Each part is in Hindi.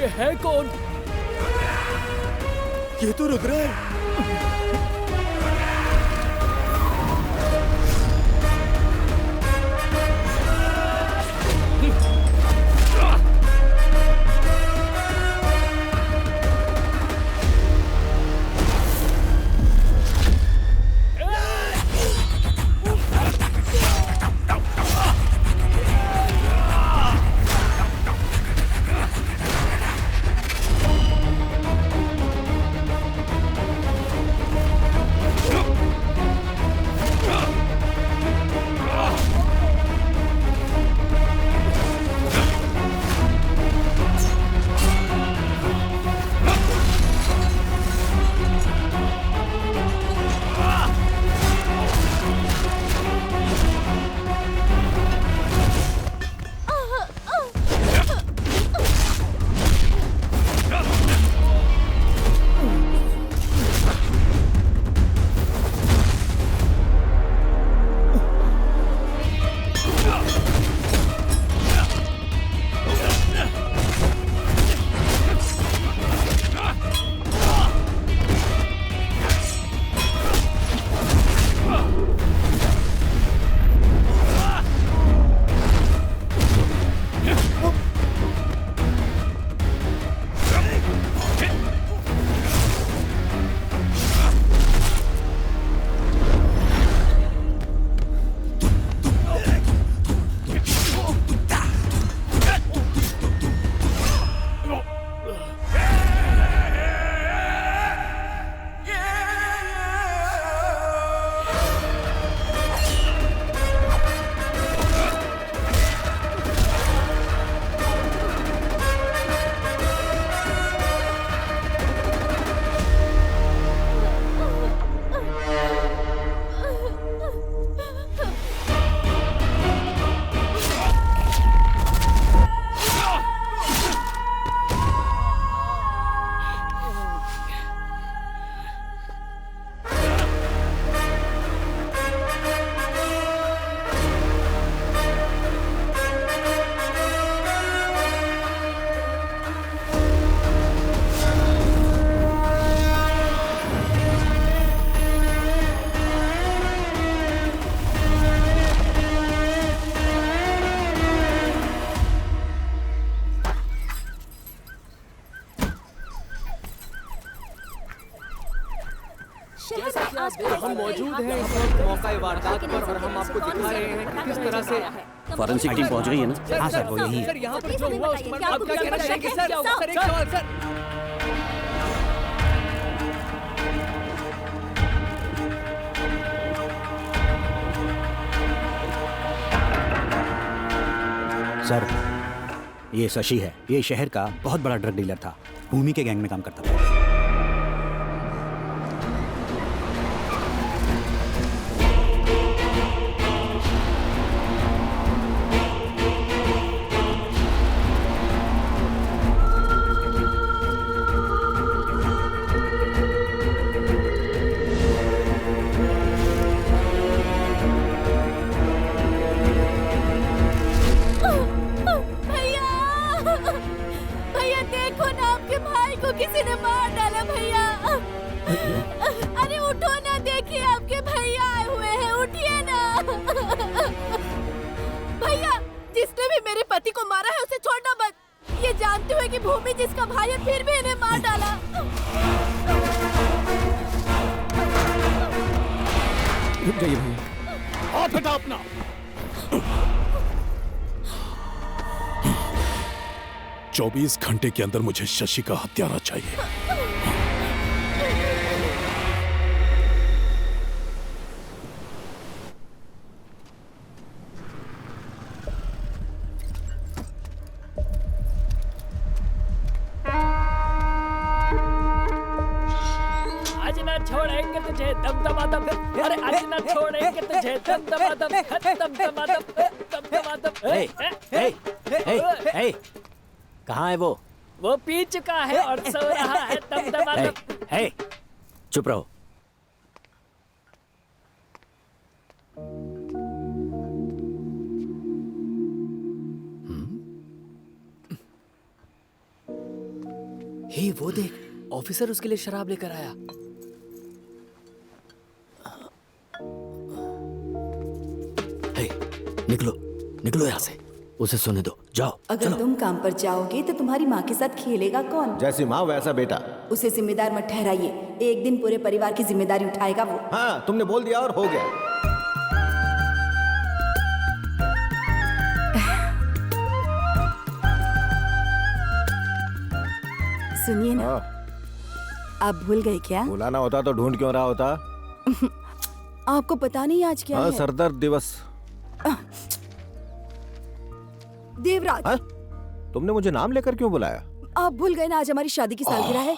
ये है कौन? ये तो रुद्र है। हम मौजूद हैं इस वक्त मौका वारदात पर और हम आपको दिखा रहे हैं कि किस तरह से फॉरेंसिक टीम पहुंच गई है ना? हाँ सर, वो यही है। सर यहाँ पर जो हुआ उसके बारे में आप क्या कहना चाहेंगे सर? सर एक सवाल सर। सर, ये शशि है। ये शहर का बहुत बड़ा ड्रग डीलर था। भूमि के गैंग में काम करता था। किसी ने मार डाला भैया। अरे उठो ना, देखिए आपके भैया आए हुए हैं, उठिए ना। भैया, जिसने भी मेरे पति को मारा है उसे छोड़ना मत। ये जानते हुए कि भूमि जिसका भाई है फिर भी इन्हें मार डाला। रुक जाइए भैया, हाथ हटा अपना। चौबीस घंटे के अंदर मुझे शशि का हत्यारा चाहिए। आज ना छोड़ेंगे तुझे दमदमादम। अरे आज ना छोड़ेंगे तुझे दमदमादम, दमदमादम। कहाँ है वो? वो पी चुका है और सो रहा है दमदमादम। चुप रहो। हे वो देख, ऑफिसर उसके लिए शराब लेकर आया। हे, निकलो निकलो यहाँ से, उसे सोने दो, जाओ। अगर तुम काम पर जाओगे तो तुम्हारी माँ के साथ खेलेगा कौन? जैसी माँ वैसा बेटा। उसे जिम्मेदार मत ठहराइए, एक दिन पूरे परिवार की जिम्मेदारी उठाएगा वो। हाँ, तुमने बोल दिया और हो गया। सुनिए ना, आप भूल गए क्या? बुलाना होता तो ढूंढ क्यों रहा होता? आपको पता नहीं आज क्या हाँ, है? सरदर्द दिवस। देवराज, हाँ? तुमने मुझे नाम लेकर क्यों बुलाया? आप भूल गए ना आज हमारी शादी की सालगिरह है।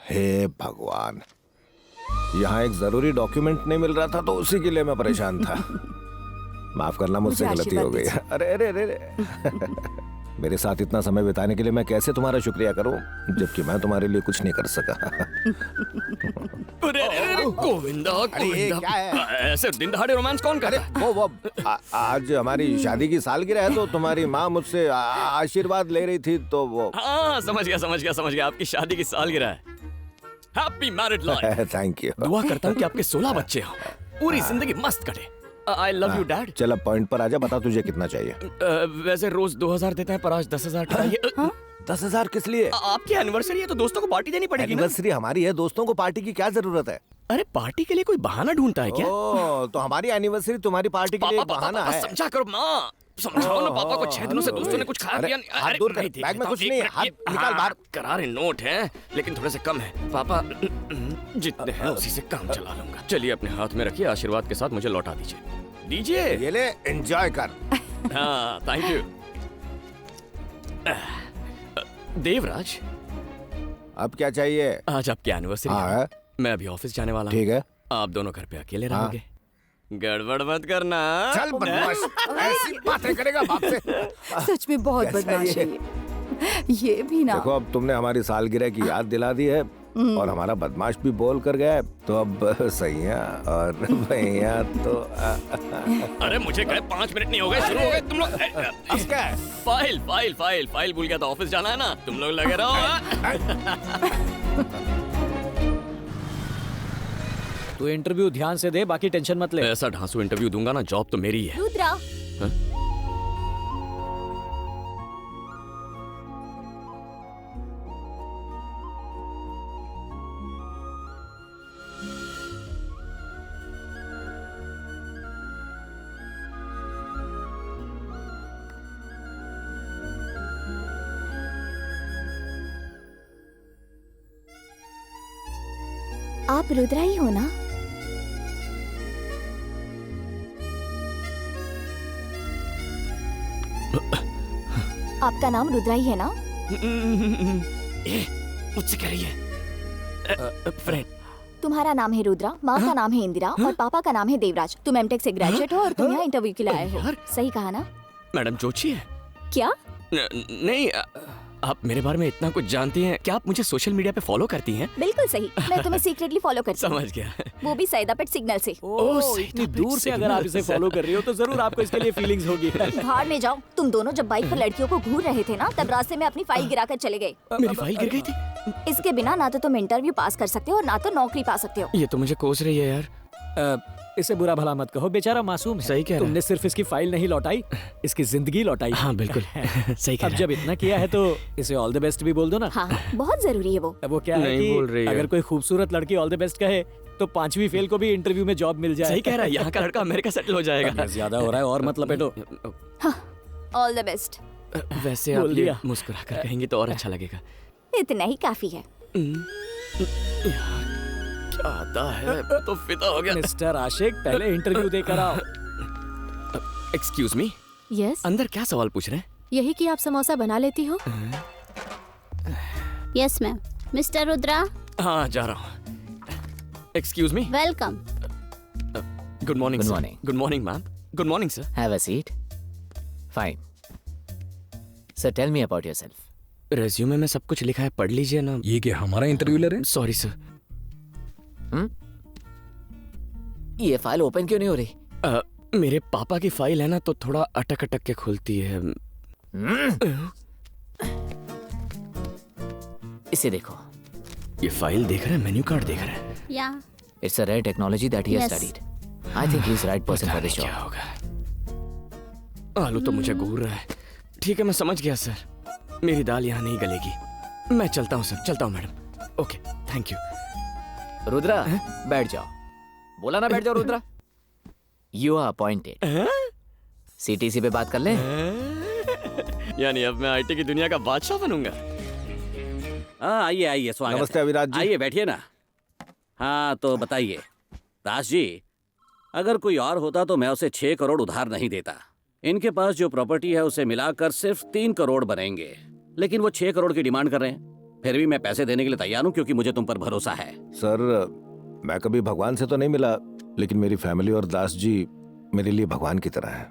हे भगवान, यहाँ एक जरूरी डॉक्यूमेंट नहीं मिल रहा था तो उसी के लिए मैं परेशान था। माफ करना, मुझसे मुझे गलती हो गई। आशीर्वाद अरे अरे अरे अरे। मेरे साथ इतना समय बिताने के लिए मैं कैसे तुम्हारा शुक्रिया करूं, जबकि मैं तुम्हारे लिए कुछ नहीं कर सका। अरे गोविंदा, ये क्या है? ऐसे दिन दहाड़े रोमांस कौन करे? वो आज हमारी शादी की सालगिरह है तो तुम्हारी माँ मुझसे आशीर्वाद ले रही थी तो वो। हाँ, समझ गया, आपकी शादी की सालगिरह है। Happy married life. Thank you. दुआ करता हूँ कि आपके 16 बच्चे हों, पूरी जिंदगी मस्त कटे। आई लव यू डैड। चल अब पॉइंट पर आजा, बता तुझे कितना चाहिए? वैसे रोज 2000 देते हैं, पर आज 10,000 चाहिए। 10,000 किस लिए? आपकी एनिवर्सरी है तो दोस्तों को पार्टी देनी पड़ेगी ना। एनिवर्सरी हमारी है, दोस्तों को पार्टी की क्या जरूरत है? अरे पार्टी के लिए कोई बहाना ढूंढता है क्या? ओ, तो हमारी एनिवर्सरी तुम्हारी पार्टी के लिए बहाना है। समझा करो माँ, समझाओ ना पापा को। 6 दिनों से दोस्तों ने कुछ खाया पिया नहीं। हाथ दूर कर, बैग में कुछ नहीं है, हाथ निकाल बाहर। करारे नोट हैं लेकिन थोड़े से कम है पापा, जितने हैं उसी से काम चला लूंगा। चलिए अपने हाथ में रखिए, आशीर्वाद के साथ मुझे लौटा दीजिए। ये ले, एंजॉय कर। हाँ, थैंक यू। देवराज, अब क्या चाहिए? आज आपकी एनिवर्सरी हाँ, है। मैं अभी ऑफिस जाने वाला हूँ। ठीक है। आप दोनों घर पे अकेले रहोगे। गड़बड़ मत करना। चल बदमाश, ऐसी बातें करेगा बाप से। सच में बहुत कैसा बदमाश ये? है ये भी ना। देखो, अब तुमने हमारी सालगिरह की याद दिला दी है और हमारा बदमाश भी बोल कर गया है, तो अब सैया और भैया तो अरे मुझे कहे 5 मिनट नहीं हो गए, शुरू हो गए तुम लोग। अब क्या है? फाइल भूल गया था, ऑफिस जाना है ना, तुम लोग लगे रहो। तू इंटरव्यू ध्यान से दे, बाकी टेंशन मत ले। ऐसा ढांसू इंटरव्यू दूंगा ना, जॉब तो मेरी है। रुद्रा, आप रुद्रा ही हो ना? आपका नाम रुद्रा ही है ना? मुझसे कह रही है फ्रेंड। तुम्हारा नाम है रुद्रा, माँ का नाम है इंदिरा और पापा का नाम है देवराज। तुम एमटेक से ग्रेजुएट हो और तुम यहाँ इंटरव्यू के लिए आए हो। सही कहा ना? मैडम जोशी है क्या? नहीं, आप मेरे बारे में इतना कुछ जानती हैं। क्या आप मुझे सोशल मीडिया पे फॉलो करती हैं? बिल्कुल सही, मैं तुम्हें सीक्रेटली फॉलो करती हूँ। समझ गया। वो भी सैदापेट सिग्नल से। ओह, इतनी दूर से अगर आप इसे फॉलो कर रही हो तो जरूर आपको इसके लिए फीलिंग्स होगी। भाड़ में जाओ। तुम दोनों जब बाइक पर लड़कियों को घूर रहे थे ना, तब रास्ते में अपनी फाइल गिरा कर चले गए। मेरी फाइल गिर गई थी। इसके बिना ना तो तुम इंटरव्यू पास कर सकते हो और ना तो नौकरी पा सकते हो। ये तो मुझे कोस रही है यार। इसे बुरा भला मत कहो, बेचारा मासूम है। सही कह रहा है। तुमने सिर्फ इसकी फाइल नहीं लौटाई, इसकी जिंदगी लौटाई। हाँ बिल्कुल, सही कह अब रहा जब इतना किया है तो इसे ऑल द बेस्ट भी बोल दो ना। हाँ, बहुत जरूरी है वो। अब वो क्या है नहीं बोल रही कि है। अगर कोई खूबसूरत लड़की ऑल द बेस्ट कहे तो 5वीं फेल को भी इंटरव्यू में जॉब मिल जाए। सही कह रहा है। यहाँ का लड़का अमेरिका सेटल हो जाएगा। ज्यादा हो रहा है और मत लपेटो। All the best. वैसे आप बोल ये दिया। मुस्कुरा कर कहेंगे तो और अच्छा लगेगा। इतना ही काफी है। क्या आता है, तो फिदा हो गया। मिस्टर आशिक, पहले इंटरव्यू देकर आओ। एक्सक्यूज मी, यस, अंदर क्या सवाल पूछ रहे हैं? यही कि आप समोसा बना लेती हो? Yes ma'am. मिस्टर रुद्रा, हाँ जा रहा हूँ। Excuse me, welcome. Good morning. Good morning. Good morning ma'am. Good morning sir. Have a seat. Fine. Sir, tell me about yourself. Resume में सब कुछ लिखा है, पढ़ लीजिए ना। ये क्या हमारा इंटरव्यू ले रहे हैं? Sorry sir. ये फाइल ओपन क्यों नहीं हो रही? मेरे पापा की फाइल है ना, तो थोड़ा अटक अटक के खुलती है। इसे देखो। ये फाइल देख रहे हैं, मेन्यू कार्ड देख रहे हैं। या It's a rare technology that he has Yes. studied. I think he's the right person for this क्या job. होगा? आलू तो मुझे घूर रहा है। ठीक है, मैं समझ गया सर। मेरी दाल यहाँ नहीं गलेगी। मैं चलता हूँ सर, चलता हूँ madam. Okay, thank you. Rudra, बैठ जाओ। बोला ना बैठ जाओ Rudra. You are appointed. CTC पे बात कर ले। यानी अब मैं आईटी की दुनिया का बादशाह बनूंगा। हाँ, आइए आइए, स्वागत नमस्ते है। अविराज जी। आइए बैठिए ना। हाँ तो बताइए दास जी, अगर कोई और होता तो मैं उसे 6 करोड़ उधार नहीं देता। इनके पास जो प्रॉपर्टी है उसे मिलाकर सिर्फ 3 करोड़ बनेंगे, लेकिन वो 6 करोड़ की डिमांड कर रहे हैं। फिर भी मैं पैसे देने के लिए तैयार हूँ क्योंकि मुझे तुम पर भरोसा है। सर, मैं कभी भगवान से तो नहीं मिला, लेकिन मेरी फैमिली और दास जी मेरे लिए भगवान की तरह हैं।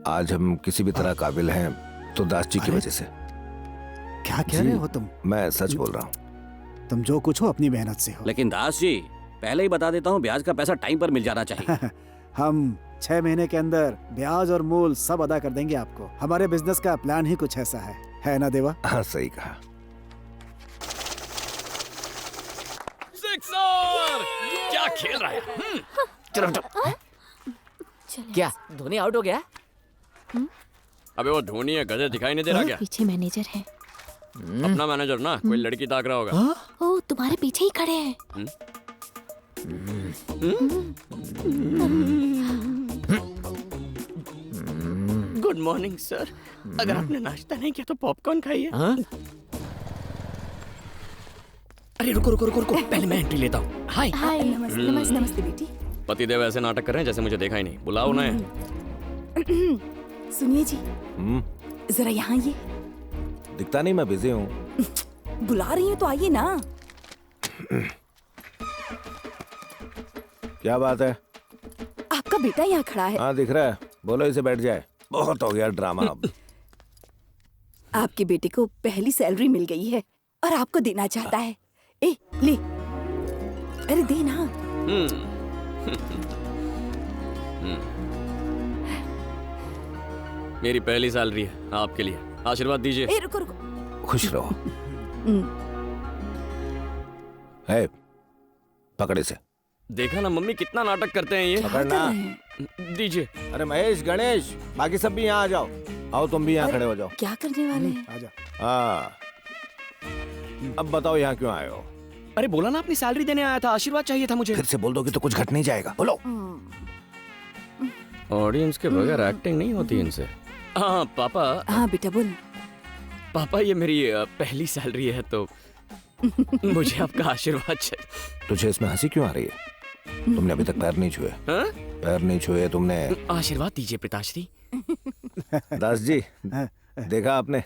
आज हम किसी भी तरह काबिल हैं तो दास जी की वजह से। क्या कह रहे हो तुम? मैं सच बोल रहा हूँ। तुम जो कुछ हो अपनी मेहनत से हो। लेकिन दास जी, पहले ही बता देता हूँ, ब्याज का पैसा टाइम पर मिल जाना चाहिए। हम 6 महीने के अंदर ब्याज और मूल सब अदा कर देंगे आपको। हमारे बिजनेस का प्लान ही कुछ ऐसा है ना देवा? हाँ, सही कहा। सिक्सर! क्या खेल रहा है? चलो क्या धोनी आउट हो गया? अबे वो धोनी है, गधे दिखाई नहीं दे रहा क्या? पीछे मैनेजर है। अपना मैनेजर ना, कोई लड़की ताक रहा होगा। ओ, तुम्हारे पीछे ही खड़े हैं। Good morning sir. अगर आपने नाश्ता नहीं किया तो पॉपकॉर्न खाइए। अरे रुको रुको रुको रुको, पहले मैं एंट्री लेता हूँ। हाय। हाय, नमस्ते नमस्ते नमस्ते बेटी। पतिदेव ऐसे नाटक कर रहे हैं जैसे मुझे देखा ही नहीं। बुलाओ उन्हें। सुनिए जी, जरा यहाँ ये। दिखता नहीं, मैं बिजी हूँ। बुला रही हूँ तो आइए ना। क्या बात है? आपका बेटा यहाँ खड़ा है। हाँ, दिख रहा है। बोलो इसे बैठ जाए। बहुत हो गया ड्रामा अब। आपके बेटे को पहली सैलरी मिल गई है और आपको देना चाहता है। ए, ले। अरे दे ना। मेरी पहली सैलरी है आपके लिए, आशीर्वाद दीजिए। ए, रुको रुको। खुश रहो। है, पकड़े से। देखा ना मम्मी, कितना नाटक करते हैं ये। पकड़ना। दीजिए। अरे महेश, गणेश, बाकी सब भी यहाँ आ जाओ। आओ तुम भी यहाँ खड़े हो जाओ। क्या करने वाले हैं? आजा। हाँ, अब बताओ यहाँ क्यों आए हो? अरे बोला ना, अपनी सैलरी देने आया था, आशीर्वाद चाहिए था मुझे। फिर से बोल दोगे तो कुछ घट नहीं जाएगा। बोलो। ऑडियंस के बगैर एक्टिंग नहीं होती इनसे। हाँ पापा। हाँ बेटा बोल। पापा, ये मेरी पहली सैलरी है तो मुझे आपका आशीर्वाद चाहिए। तुझे इसमें हंसी क्यों आ रही है? तुमने अभी तक पैर नहीं छुए। हाँ? पैर नहीं छुए तुमने। आशीर्वाद दीजिए पिताश्री। दास जी, देखा आपने?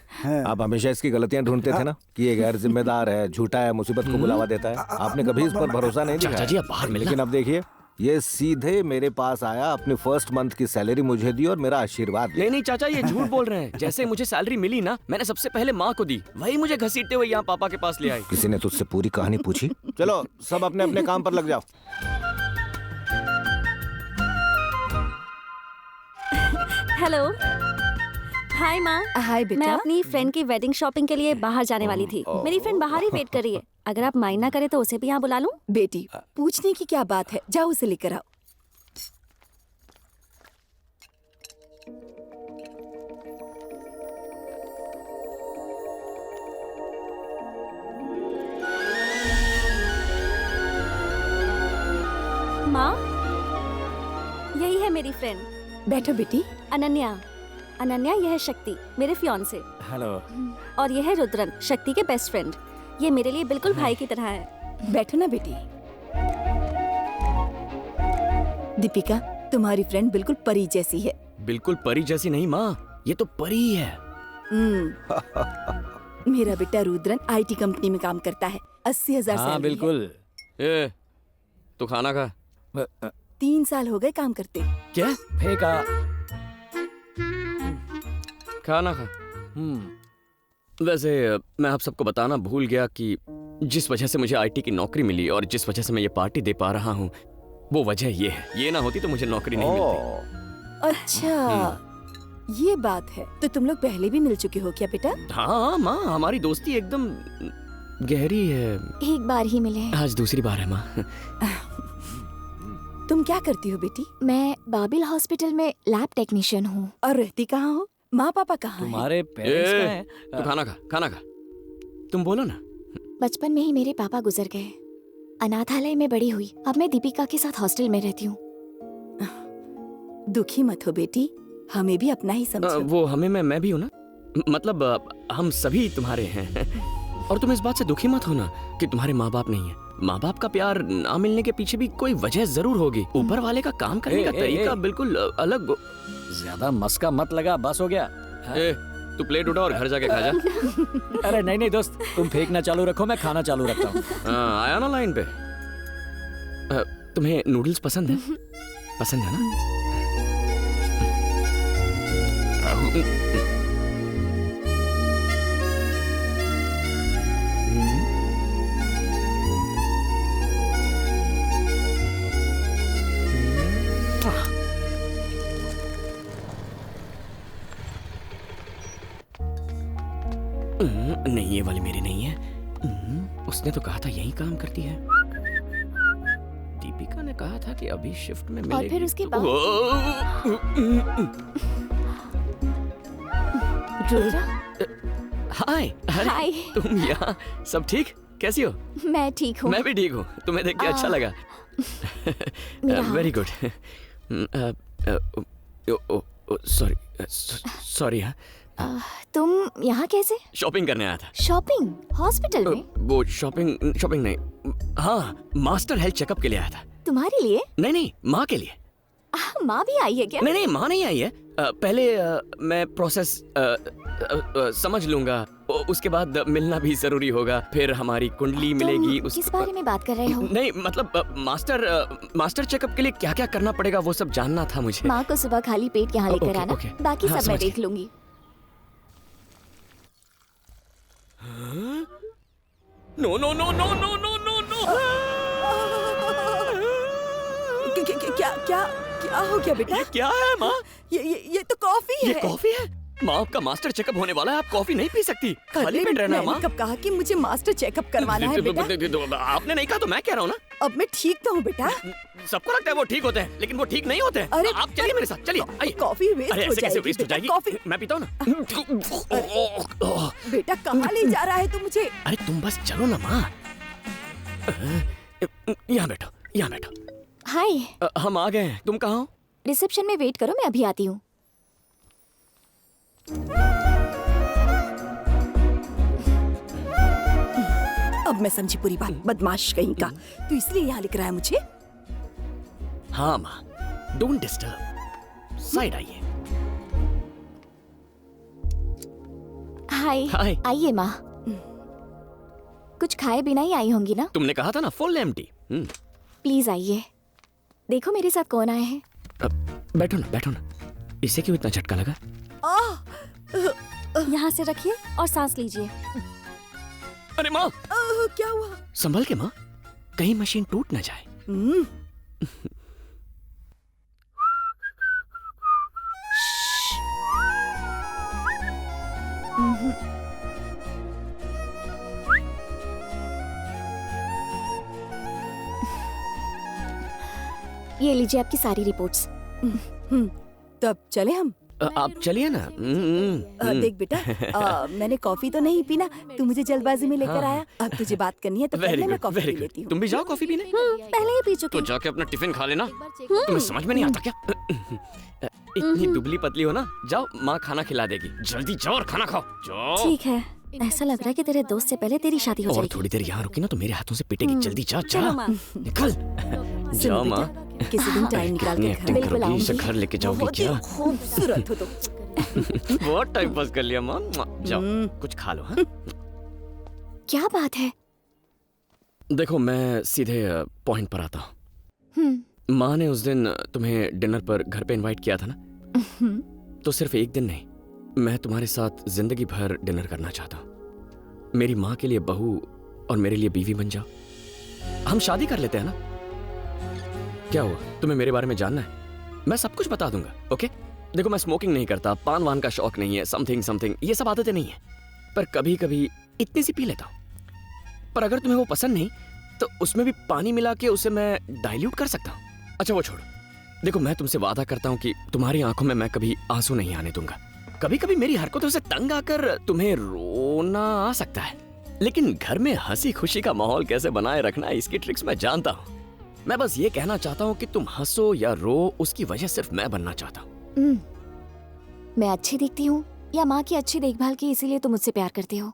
आप हमेशा इसकी गलतियां ढूंढते थे ना कि ये गैर जिम्मेदार है, झूठा है, मुसीबत को बुलावा देता है। आपने कभी इस पर भरोसा नहीं दिखाया। चाचा जी, अब बाहर मिलना। लेकिन अब देखिए, ये सीधे मेरे पास आया, अपनी फर्स्ट मंथ की सैलरी मुझे दी और मेरा आशीर्वाद दिया। नहीं नहीं चाचा, ये झूठ बोल रहे हैं। जैसे मुझे सैलरी मिली ना, मैंने सबसे पहले माँ को दी, वही मुझे घसीटते हुए यहाँ पापा के पास ले आई। किसी ने तुझसे पूरी कहानी पूछी? चलो सब अपने अपने काम पर लग जाओ। हेलो, हाय माँ। हाय बेटा। मैं अपनी फ्रेंड की वेडिंग शॉपिंग के लिए बाहर जाने वाली थी। मेरी फ्रेंड बाहर ही वेट कर रही है। अगर आप माइंड ना करें तो उसे भी यहाँ बुला लूं? बेटी, पूछने की क्या बात है, जाओ उसे लेकर आओ। माँ, यही है मेरी फ्रेंड बैठो बेटी। अनन्या। अनन्या, यह है शक्ति, मेरे फियांसे। हेलो। और यह है रुद्रन, शक्ति के बेस्ट फ्रेंड। ये मेरे लिए बिल्कुल भाई की तरह है। बैठो ना बेटी। दीपिका, तुम्हारी फ्रेंड बिल्कुल परी जैसी है। बिल्कुल परी जैसी नहीं माँ, ये तो परी ही है। मेरा बेटा रुद्रन आईटी कंपनी में काम करता है। 80,000 हाँ सैलरी है। बिल्कुल। ए, तू खाना खा। 3 साल हो गए काम करते। क्या? फेंका। खाना खा। वैसे मैं आप सबको बताना भूल गया कि जिस वजह से मुझे आईटी की नौकरी मिली और जिस वजह से मैं ये पार्टी दे पा रहा हूँ, वो वजह ये है। ये ना होती तो मुझे नौकरी नहीं मिलती। अच्छा, ये बात है। तो तुम लोग पहले भी मिल चुके हो क्या बेटा? हाँ माँ, हमारी दोस्ती एकदम गहरी है। एक बार ही मिले हैं। आज दूसरी बार है माँ। तुम क्या करती हो बेटी? मैं बाबिल हॉस्पिटल में लैब टेक्नीशियन हूँ। और रहती कहाँ हो? माँ पापा कहाँ हैं? तुम्हारे पेरेंट्स कहाँ हैं? तू खाना खा, खाना खा। तुम बोलो ना। बचपन में ही मेरे पापा गुजर गए। अनाथालय में बड़ी हुई। अब मैं दीपिका के साथ हॉस्टल में रहती हूँ। दुखी मत हो बेटी, हमें भी अपना ही समझो। वो हमें मैं भी हूँ ना, मतलब हम सभी तुम्हारे हैं। और तुम इस बात से दुखी मत होना कि तुम्हारे माँ बाप नहीं है। माँ बाप का प्यार ना मिलने के पीछे भी कोई वजह जरूर होगी। ऊपर वाले का काम करने का तरीका बिल्कुल अलग। ज्यादा मस्का मत लगा, बस हो गया। तू प्लेट उठा और घर जाके खा जा। अरे नहीं दोस्त, तुम फेंकना चालू रखो, मैं खाना चालू रखता हूँ। आया ना लाइन पे। तुम्हें नूडल्स पसंद है? पसंद है ना? नहीं, ये वाली मेरी नहीं है। उसने तो कहा था यही काम करती है। दीपिका ने कहा था कि अभी शिफ्ट में मिलेगी। और फिर उसके बाद हाय। हाय। तुम यहाँ? सब ठीक? कैसी हो? मैं ठीक हूँ। मैं भी ठीक हूँ। तुम्हें देख के अच्छा लगा। Very good. सॉरी। तुम यहाँ कैसे? शॉपिंग करने आया था। शॉपिंग? हॉस्पिटल में? वो शॉपिंग नहीं, हाँ, मास्टर हेल्थ चेकअप के लिए आया था। तुम्हारे लिए? नहीं, माँ के लिए। माँ भी आई है क्या? नहीं, माँ नहीं आई है। पहले मैं प्रोसेस समझ लूंगा, उसके बाद मिलना भी जरूरी होगा। फिर हमारी कुंडली मिलेगी। किस बारे में बात कर रहे हो? नहीं, मतलब मास्टर चेकअप के लिए क्या क्या करना पड़ेगा वो सब जानना था मुझे। माँ को सुबह खाली पेट यहाँ लेकर आना, बाकी सब मैं देख लूंगी। No no no no no no no no. क्या हो गया बेटा? ये क्या है माँ? ये तो कॉफी है। ये कॉफी है? माँ, आपका मास्टर चेकअप होने वाला है, आप कॉफी नहीं पी सकती। खाली पेट रहना माँ। कब कहा कि मुझे मास्टर चेकअप करवाना है बेटा? आपने नहीं कहा तो मैं कह रहा हूँ ना। अब मैं ठीक तो हूँ बेटा। सबको लगता है वो ठीक होते हैं, लेकिन वो ठीक नहीं होते हैं। अरे आप चलिए मेरे साथ, चलिए। आइए। कॉफी वेस्ट हो जाएगी। वेस्ट हो जाएगी? कॉफी मैं पीता हूँ ना। बेटा कहाँ ले जा रहा है तू मुझे? अरे तुम बस चलो ना माँ। यहाँ बैठो, यहाँ बैठो। हाय। हम आ गए हैं, तुम कहाँ हो? रिसेप्शन में वेट करो, मैं अभी आती हूँ। अब मैं समझी पूरी बात। बदमाश कहीं का। तू इसलिए यहाँ लिख रहा है मुझे? हाँ माँ, डोंट डिस्टर्ब। साइड आइए। हाय। आइए माँ। कुछ खाए बिना ही आई होंगी ना? तुमने कहा था ना फुल एम्प्टी। प्लीज आइए, देखो मेरे साथ कौन आए हैं। बैठो ना, बैठो ना। इसे क्यों इतना झटका लगा? यहाँ से रखिए और सांस लीजिए। अरे माँ, क्या हुआ? संभल के माँ, कहीं मशीन टूट ना जाए। ये लीजिए आपकी सारी रिपोर्ट्स। तब चले हम? आप चलिए ना। देख बेटा, मैंने कॉफी तो नहीं पीना, तू मुझे जल्दबाजी में लेकर आया। अब तुझे बात करनी है तो पहले मैं कॉफी पी लेती हूँ। तुम भी जाओ कॉफी पीने। पहले ही पी चुकी। तो जाके अपना टिफिन खा लेना। तुम्हें समझ में नहीं आता क्या? इतनी दुबली पतली हो ना, जाओ माँ खाना खिला देगी। जल्दी जाओ और खाना खाओ, जाओ। ठीक है, ऐसा लग रहा है कि तेरे दोस्त से पहले तेरी शादी हो जाएगी। और थोड़ी देर यहाँ रुकी ना तो मेरे हाथों से पिटेगी। जल्दी जा, निकल। जाओ माँ। किसी दिन टाइम निकाल के घर बिल्कुल आऊंगी। घर लेके जाओगी क्या? खूबसूरत हो तुम। बहुत टाइम पास कर लिया माँ। जाओ कुछ खा लो। हाँ? क्या बात है? देखो मैं सीधे पॉइंट पर आता हूँ। माँ ने उस दिन तुम्हें डिनर पर घर पे इनवाइट किया था ना, तो सिर्फ एक दिन नहीं, मैं तुम्हारे साथ जिंदगी भर डिनर करना चाहता हूँ। मेरी माँ के लिए बहू और मेरे लिए बीवी बन जाओ। हम शादी कर लेते हैं ना? क्या हुआ, तुम्हें मेरे बारे में जानना है? मैं सब कुछ बता दूंगा। ओके? देखो मैं स्मोकिंग नहीं करता, पान वान का शौक नहीं है, समथिंग ये सब आदतें नहीं है, पर कभी कभी इतनी सी पी लेता हूँ। पर अगर तुम्हें वो पसंद नहीं तो उसमें भी पानी मिला के उसे मैं डाइल्यूट कर सकता हूँ। अच्छा वो छोड़ो, देखो मैं तुमसे वादा करता हूँ कि तुम्हारी आंखों में मैं कभी आंसू नहीं आने दूंगा। कभी कभी मेरी हरकतों से तंग आकर तुम्हें रोना आ सकता है, लेकिन घर में हंसी खुशी का माहौल कैसे बनाए रखना है इसकी ट्रिक्स मैं जानता हूँ। मैं बस ये कहना चाहता हूँ कि तुम हंसो या रो उसकी वजह सिर्फ मैं बनना चाहता हूँ। मैं अच्छी दिखती हूँ या माँ की अच्छी देखभाल की इसीलिए तुम मुझसे प्यार करते हो?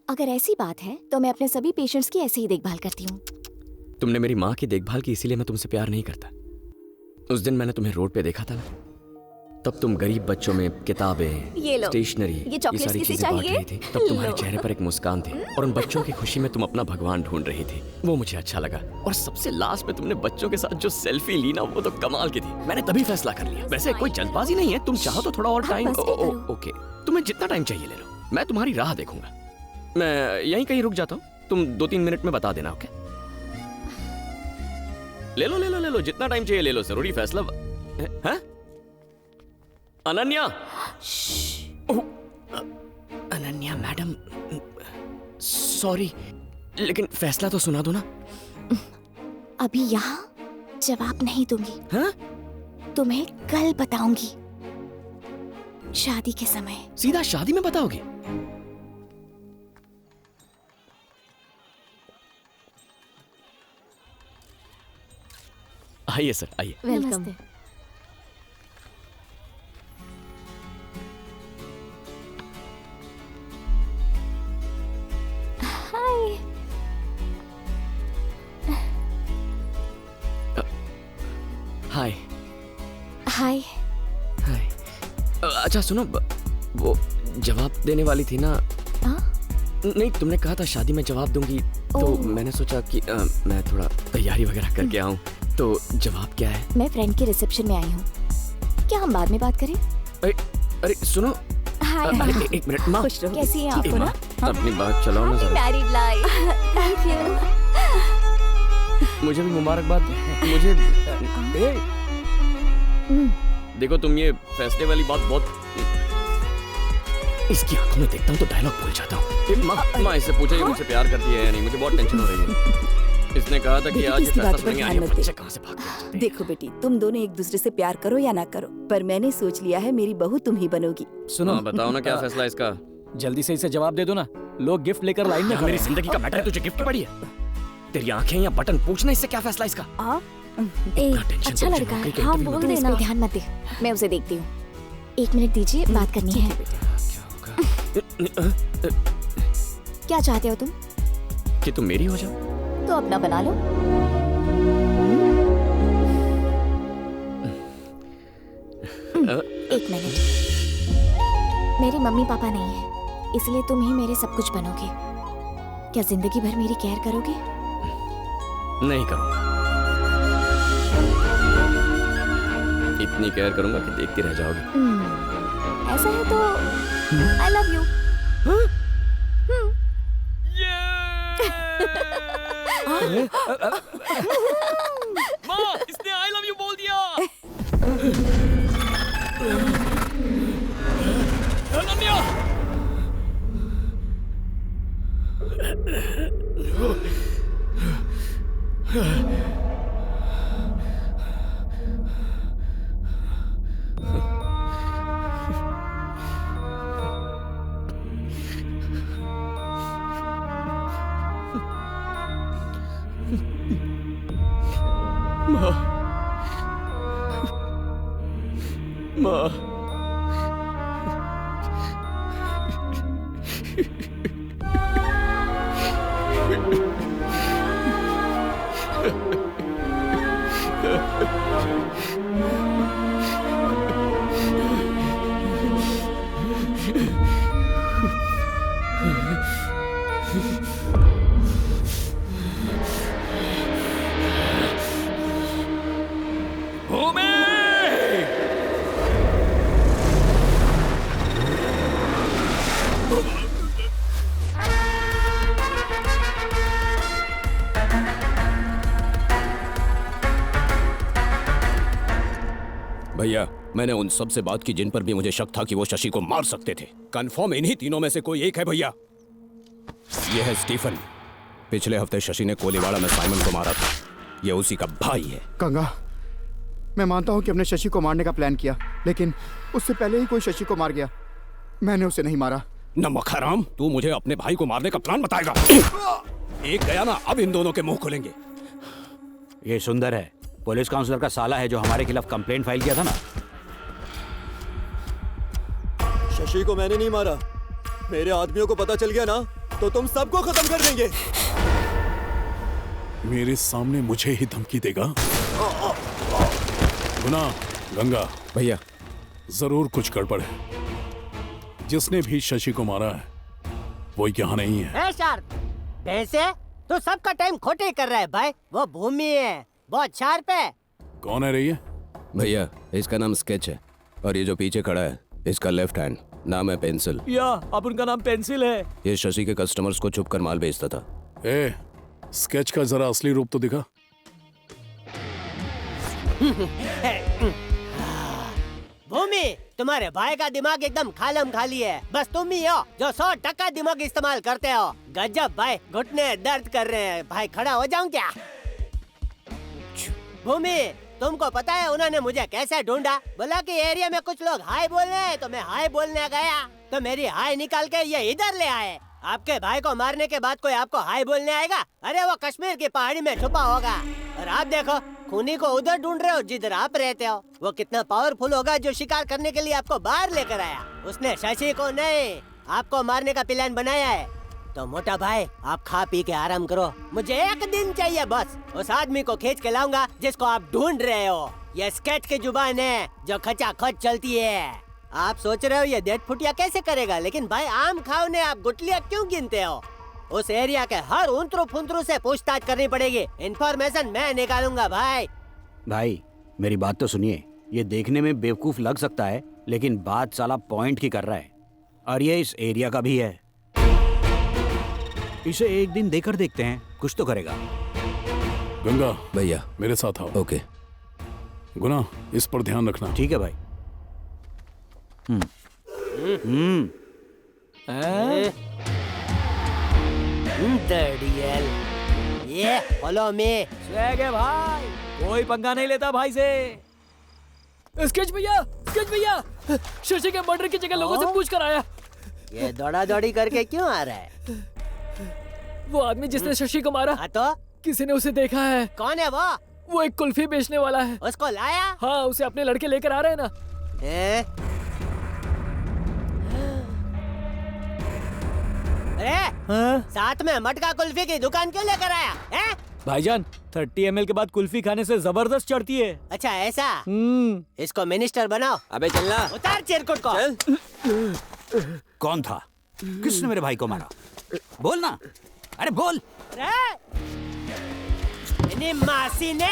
अगर ऐसी बात है तो मैं अपने सभी पेशेंट्स की ऐसे ही देखभाल करती हूँ। तुमने मेरी माँ की देखभाल की इसीलिए मैं तुमसे प्यार नहीं करता। उस दिन मैंने तुम्हें रोड पे देखा था ना, तब तुम गरीब बच्चों में किताबें, ये लो, स्टेशनरी, ये ये चॉकलेट्स सारी किसे चीजें बांट चाहिए? रही थी। तब तुम्हारे चेहरे पर एक मुस्कान थी और उन बच्चों की खुशी में तुम अपना भगवान ढूंढ रही थी। वो मुझे अच्छा लगा। और सबसे लास्ट में तुमने बच्चों के साथ जो सेल्फी ली ना, वो तो कमाल की थी। मैंने तभी फैसला कर लिया। वैसे कोई जल्दबाजी नहीं है, तुम चाहो तो थोड़ा और टाइम। ओके, तुम्हें जितना टाइम चाहिए ले लो, मैं तुम्हारी राह देखूंगा। मैं यहीं कहीं रुक जाता हूँ, तुम 2-3 मिनट में बता देना। ओके, ले लो ले लो ले लो, जितना टाइम चाहिए ले लो। जरूरी फैसला है। अनन्या, अनन्या मैडम, सॉरी, लेकिन फैसला तो सुना दो ना। अभी यहाँ जवाब नहीं दूंगी। हाँ? तुम्हें कल बताऊंगी, शादी के समय। सीधा शादी में बताओगे? आइए सर, आइए। वेलकम। हाय। हाय। हाय। हाय। अच्छा सुनो, वो जवाब देने वाली थी ना? नहीं, तुमने कहा था शादी में जवाब दूंगी, तो मैंने सोचा कि मैं थोड़ा तैयारी वगैरह करके आऊं। तो जवाब क्या है? मैं फ्रेंड के रिसेप्शन में आई हूँ, क्या हम बाद में बात करें? अरे सुनो, हाय। एक मिनट माँ। कैसी हैं आप? माँ, अपनी बात चलाओ ना जरा। Married life. Thank you. मुझे भी मुबारकबाद। मुझे देखो, तुम ये फैसले वाली बात बहुत, इसकी आंखों में देखता हूँ तो डायलॉग भूल जाता हूँ। माँ इससे पूछो ये मुझसे प्यार करती है या नहीं, मुझे बहुत टेंशन हो रही है। इसने कहा था कि आज ये फैसला सुनेंगे। आइए, बच्चे कहाँ से भाग गए? देखो बेटी, तुम दोनों एक दूसरे से प्यार करो या ना करो, पर मैंने सोच लिया है मेरी बहू तुम ही बनोगी। सुनो, बताओ ना क्या फैसला है इसका। जल्दी से इसे जवाब दे दो ना, लोग गिफ्ट लेकर लाइन में खड़े मेरी हैं। जिंदगी का मैटर है, तुझे गिफ्ट की पड़ी है? तेरी आंखें या बटन पूछना इससे क्या फैसला इसका? अच्छा लड़का है, हाँ बोल देना। इस पे ध्यान मत दे, मैं उसे देखती हूँ। 1 मिनट दीजिए, बात करनी है। क्या चाहते हो तुम? कि तुम मेरी हो जाओ। तो अपना बना लो। एक मिनट, मेरे मम्मी पापा नहीं है, इसलिए तुम ही मेरे सब कुछ बनोगे। क्या जिंदगी भर मेरी केयर करोगे? नहीं करूंगा। इतनी केयर करूंगा कि देखती रह जाओगी। ऐसा है तो आई लव यू। माँ, इसने आई लव यू बोल दिया। अनन्या! माँ, भैया, मैंने उन सब से बात की जिन पर भी मुझे शक था कि वो शशि को मार सकते थे। कंफर्म इन्हीं तीनों में से कोई एक है भैया। ये है स्टीफन, पिछले हफ्ते शशि ने कोलीवाड़ा में साइमन को मारा था। ये उसी का भाई है। गंगा, मैं मानता हूँ कि हमने शशि को मारने का प्लान किया, लेकिन उससे पहले ही कोई शशि को मार गया। मैंने उसे नहीं मारा। नमक हराम, तू मुझे अपने भाई को मारने का प्लान बताएगा? एक गया ना, अब इन दोनों के मुंह खुलेंगे। ये सुंदर है, पुलिस काउंसलर का साला है जो हमारे खिलाफ कंप्लेंट फाइल किया था ना। शशि को मैंने नहीं मारा। मेरे आदमियों को पता चल गया ना तो तुम सबको खत्म कर देंगे। मेरे सामने मुझे ही धमकी देगा? गुना, गंगा भैया, जरूर कुछ गड़बड़ है। जिसने भी शशि को मारा है वो यहाँ नहीं है। शार्प, कैसे? तो सबका टाइम खोटे कर रहा है भाई। वो भूमि है, बहुत शार्प है। कौन है रही है? भैया, इसका नाम स्केच है और ये जो पीछे खड़ा है इसका लेफ्ट हैंड, नाम है पेंसिल। या अब उनका नाम पेंसिल है। ये शशि के कस्टमर्स को छुपकर माल बेचता था। ए, स्केच का जरा असली रूप तो दिखा। भूमि, तुम्हारे भाई का दिमाग एकदम खालम खाली है। बस तुम ही हो जो 100% दिमाग इस्तेमाल करते हो। गजब भाई, घुटने दर्द कर रहे हैं भाई। खड़ा हो जाऊं क्या? भूमि, तुमको पता है उन्होंने मुझे कैसे ढूंढा? बोला कि एरिया में कुछ लोग हाय बोलने हैं, तो मैं हाय बोलने गया तो मेरी हाय निकाल के ये इधर ले आए। आपके भाई को मारने के बाद कोई आपको हाय बोलने आएगा? अरे वो कश्मीर की पहाड़ी में छुपा होगा। और आप देखो, खूनी को उधर ढूंढ रहे हो जिधर आप रहते हो। वो कितना पावरफुल होगा जो शिकार करने के लिए आपको बाहर लेकर आया। उसने शशि को नहीं, आपको मारने का प्लान बनाया है। तो मोटा भाई, आप खा पी के आराम करो। मुझे एक दिन चाहिए बस। उस आदमी को खींच के लाऊंगा जिसको आप ढूंढ रहे हो। ये स्केच की जुबान है जो खचाखच चलती है। आप सोच रहे हो ये डेढ़ फुटिया कैसे करेगा, लेकिन भाई आम खाओ ने आप गुटलियाँ क्यों गिनते हो? उस एरिया के हर उंतरू फुंतरू से पूछताछ करनी पड़ेगी। इन्फॉर्मेशन मैं निकालूंगा भाई। भाई, मेरी बात तो सुनिए। ये देखने में बेवकूफ लग सकता है, लेकिन बात साला पॉइंट की कर रहा है। और ये इस एरिया का भी है। इसे एक दिन देकर देखते हैं, कुछ तो करेगा। गंगा भैया, मेरे साथ आओ। ओके। गुना, इस पर ध्यान रखना। ठीक है भाई। ये फॉलो मी। स्वैग है भाई, कोई पंगा नहीं लेता भाई से। स्केच भैया, स्केच भैया, शशि के मर्डर की जगह लोगों से पूछ कर आया। ये दौड़ा दौड़ी करके क्यों आ रहा है? वो आदमी जिसने शशि को मारा, तो किसी ने उसे देखा है। कौन है वो? वो एक कुल्फी बेचने वाला है। उसको लाया? हाँ, उसे अपने लड़के लेकर आ रहे हैं ना। अरे, साथ में मटका कुल्फी की दुकान क्यों लेकर आया है? भाईजान, 30 ml के बाद कुल्फी खाने से जबरदस्त चढ़ती है। अच्छा ऐसा? इसको मिनिस्टर बनाओ। अबे चलना। उतार चिरकुट को। कौन था? किसने मेरे भाई को मारा? बोल ना, अरे बोल। मासी ने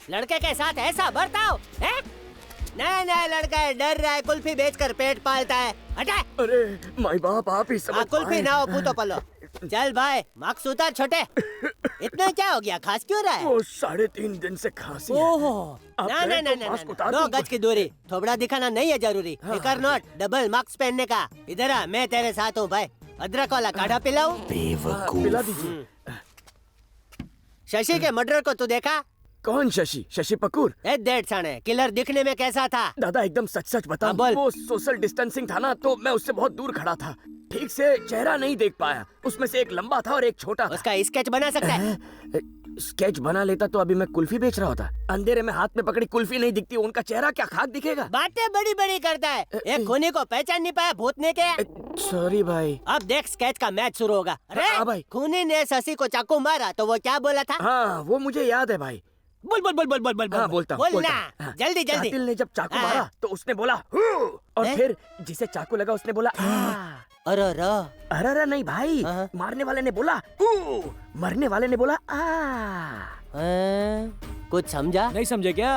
लड़के के साथ ऐसा बर्ताव है? नया नया लड़का है, डर रहा है, कुल्फी बेचकर पेट पालता है। हटा। अरे माई बाप, आप ही समझ कुल्फी ना हो पूतो पलो। चल भाई, मार्क्स उतार छोटे। इतना क्या हो गया, खांस क्यों रहा है? वो 3.5 दिन से खांसी है। ओहो, ना ना ना ना, 2 गज की दूरी। थोबड़ा दिखाना नहीं है जरूरी। फिकर नोट, डबल मार्क्स पहनने का। इधर आ, मैं तेरे साथ हूँ भाई। अदरक वाला काढ़ा पिलाऊं? बेवकूफ। पिला दीजिए। शशि के मर्डर को तू देखा? कौन शशि? शशि पकूर? डेढ़ साढ़े किलर दिखने में कैसा था? दादा एकदम सच सच बता। बोल। वो सोशल डिस्टेंसिंग था ना, तो मैं उससे बहुत दूर खड़ा था, ठीक से चेहरा नहीं देख पाया। उसमें से एक लंबा था और एक छोटा था। उसका स्केच बना सकता है? स्केच बना लेता तो अभी मैं कुल्फी बेच रहा होता। अंधेरे में हाथ में पकड़ी कुल्फी नहीं दिखती, उनका चेहरा क्या खाक दिखेगा? बातें बड़ी बड़ी करता है। एक खूनी को पहचान नहीं पाया भूतने के। सॉरी भाई। अब देख, स्केच का मैच शुरू होगा। अरे भाई, खूनी ने शशि को चाकू मारा तो वो क्या बोला था? हाँ, वो मुझे याद है भाई। बोल बोल बोल बोल बोल बोल। हाँ, बोलता हूँ। बोलना, जल्दी जल्दी। कातिल ने जब चाकू मारा तो उसने बोला हू, और फिर जिसे चाकू लगा उसने बोला अरे अरे नहीं भाई, मारने वाले ने बोला ऊ, मरने वाले ने बोला आ। कुछ समझा? नहीं समझे क्या?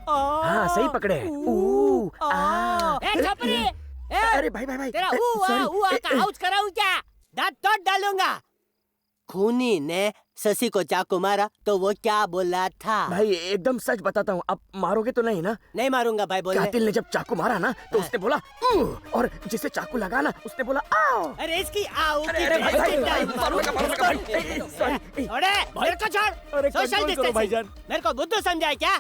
हाँ, सही पकड़े। छपरी, अरे भाई भाई भाई, तेरा का हाउस कराऊं क्या? दांत तोड़ डालूंगा। खूनी ने शशि को चाकू मारा तो वो क्या बोला था? भाई एकदम सच बताता हूँ, अब मारोगे तो नहीं ना? नहीं मारूंगा भाई, बोल। कातिल ने जब चाकू मारा ना तो उसने बोला और जिसे चाकू लगा ना उसने बोला आओ। अरे इसकी आओ की अरे भाई, भाई, भाई, मेरे को छोड़। Social distancing. मेरे को बुद्धू समझाए क्या?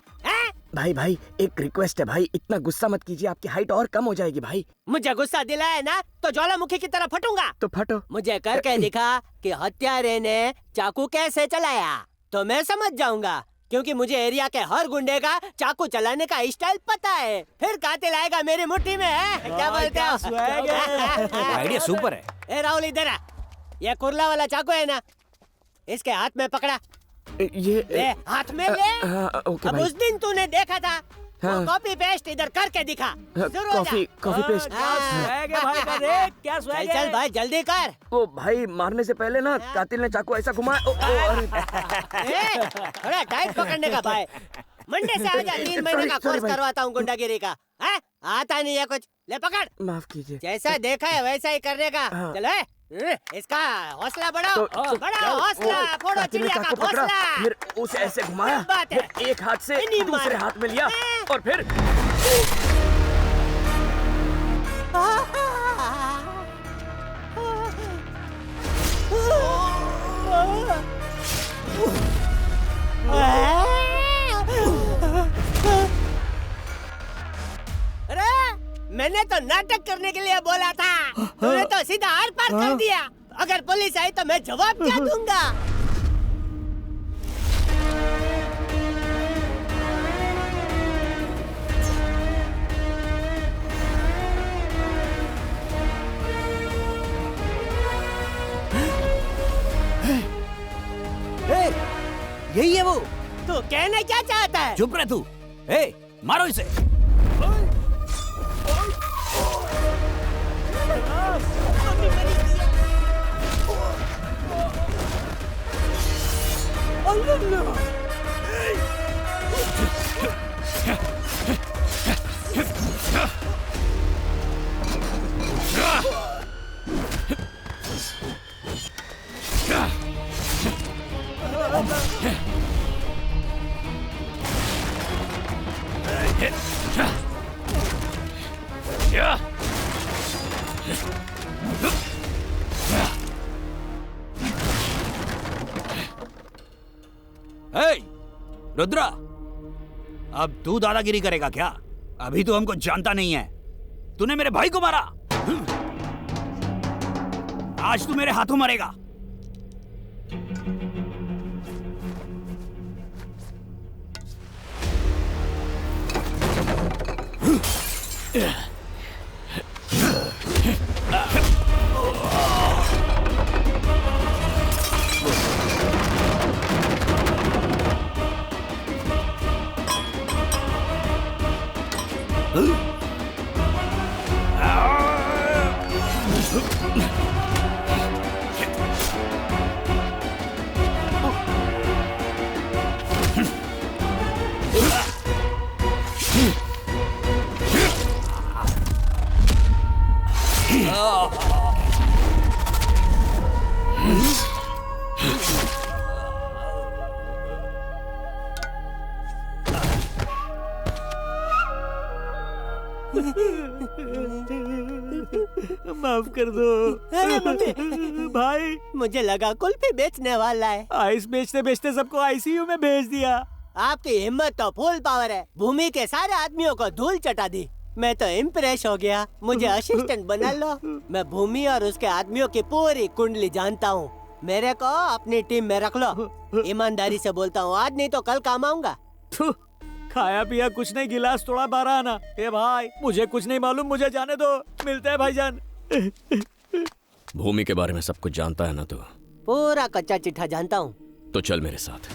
भाई एक रिक्वेस्ट है भाई, इतना गुस्सा मत कीजिए, आपकी हाइट और कम हो जाएगी भाई। मुझे गुस्सा दिलाया ना तो ज्वालामुखी की तरह फटूंगा। तो फटो। मुझे करके दिखा कि हत्यारे ने चाकू कैसे चलाया तो मैं समझ जाऊंगा, क्योंकि मुझे एरिया के हर गुंडे का चाकू चलाने का स्टाइल पता है। फिर कातिल आएगा मेरी मुट्ठी में, है? क्या बोलते हो? आइडिया सुपर है। ए राहुल इधर आ, ये कुर्ला वाला चाकू है ना, इसके हाथ में पकड़ा। ये ले हाथ में ले। ओके अब भाई। उस दिन तूने देखा था, हाँ। वो कॉपी पेस्ट इधर करके दिखा। शुरू हो जा। Copy paste. क्या चल चल भाई जल्दी कर। ओ भाई मारने से पहले ना कातिल ने चाकू ऐसा घुमाया। थोड़ा टाइट पकड़ने का भाई। मंडे से आजा, 3 महीने का कोर्स करवाता हूँ गुंडागिरी का। आता नहीं है कुछ, ले पकड़। माफ कीजिए। जैसा देखा है वैसा ही करने का। चलो इसका हौसला बढ़ाओ, बढ़ाओ हौसला, फोड़ो चिड़िया का हौसला। फिर उसे ऐसे घुमाया, फिर एक हाथ से दूसरे हाथ में लिया और फिर अरे मैंने तो नाटक करने के लिए बोला था, तूने तो सीधा आर पार कर दिया। अगर पुलिस आई तो मैं जवाब क्या दूंगा? यही है वो। तू कहना क्या चाहता है? चुप रह तू। मारो इसे। रुद्रा, अब तू दादागिरी करेगा क्या? अभी तो हमको जानता नहीं है। तूने मेरे भाई को मारा, आज तू मेरे हाथों मरेगा। माफ कर दो भाई, मुझे लगा कुल्फी बेचने वाला है। आइस बेचते बेचते सबको आईसीयू में भेज दिया। आपकी हिम्मत तो फुल पावर है, भूमि के सारे आदमियों को धूल चटा दी। मैं तो इम्प्रेस हो गया, मुझे असिस्टेंट बना लो। मैं भूमि और उसके आदमियों की पूरी कुंडली जानता हूँ, मेरे को अपनी टीम में रख लो। ईमानदारी से बोलता हूँ, आज नहीं तो कल काम आऊंगा। खाया पिया कुछ नहीं, गिलास तोड़ा 12 आना। ए भाई मुझे कुछ नहीं मालूम, मुझे जाने दो, मिलते हैं भाईजान। भूमि के बारे में सब कुछ जानता है ना तू? पूरा कच्चा चिट्ठा जानता हूँ। तो चल मेरे साथ।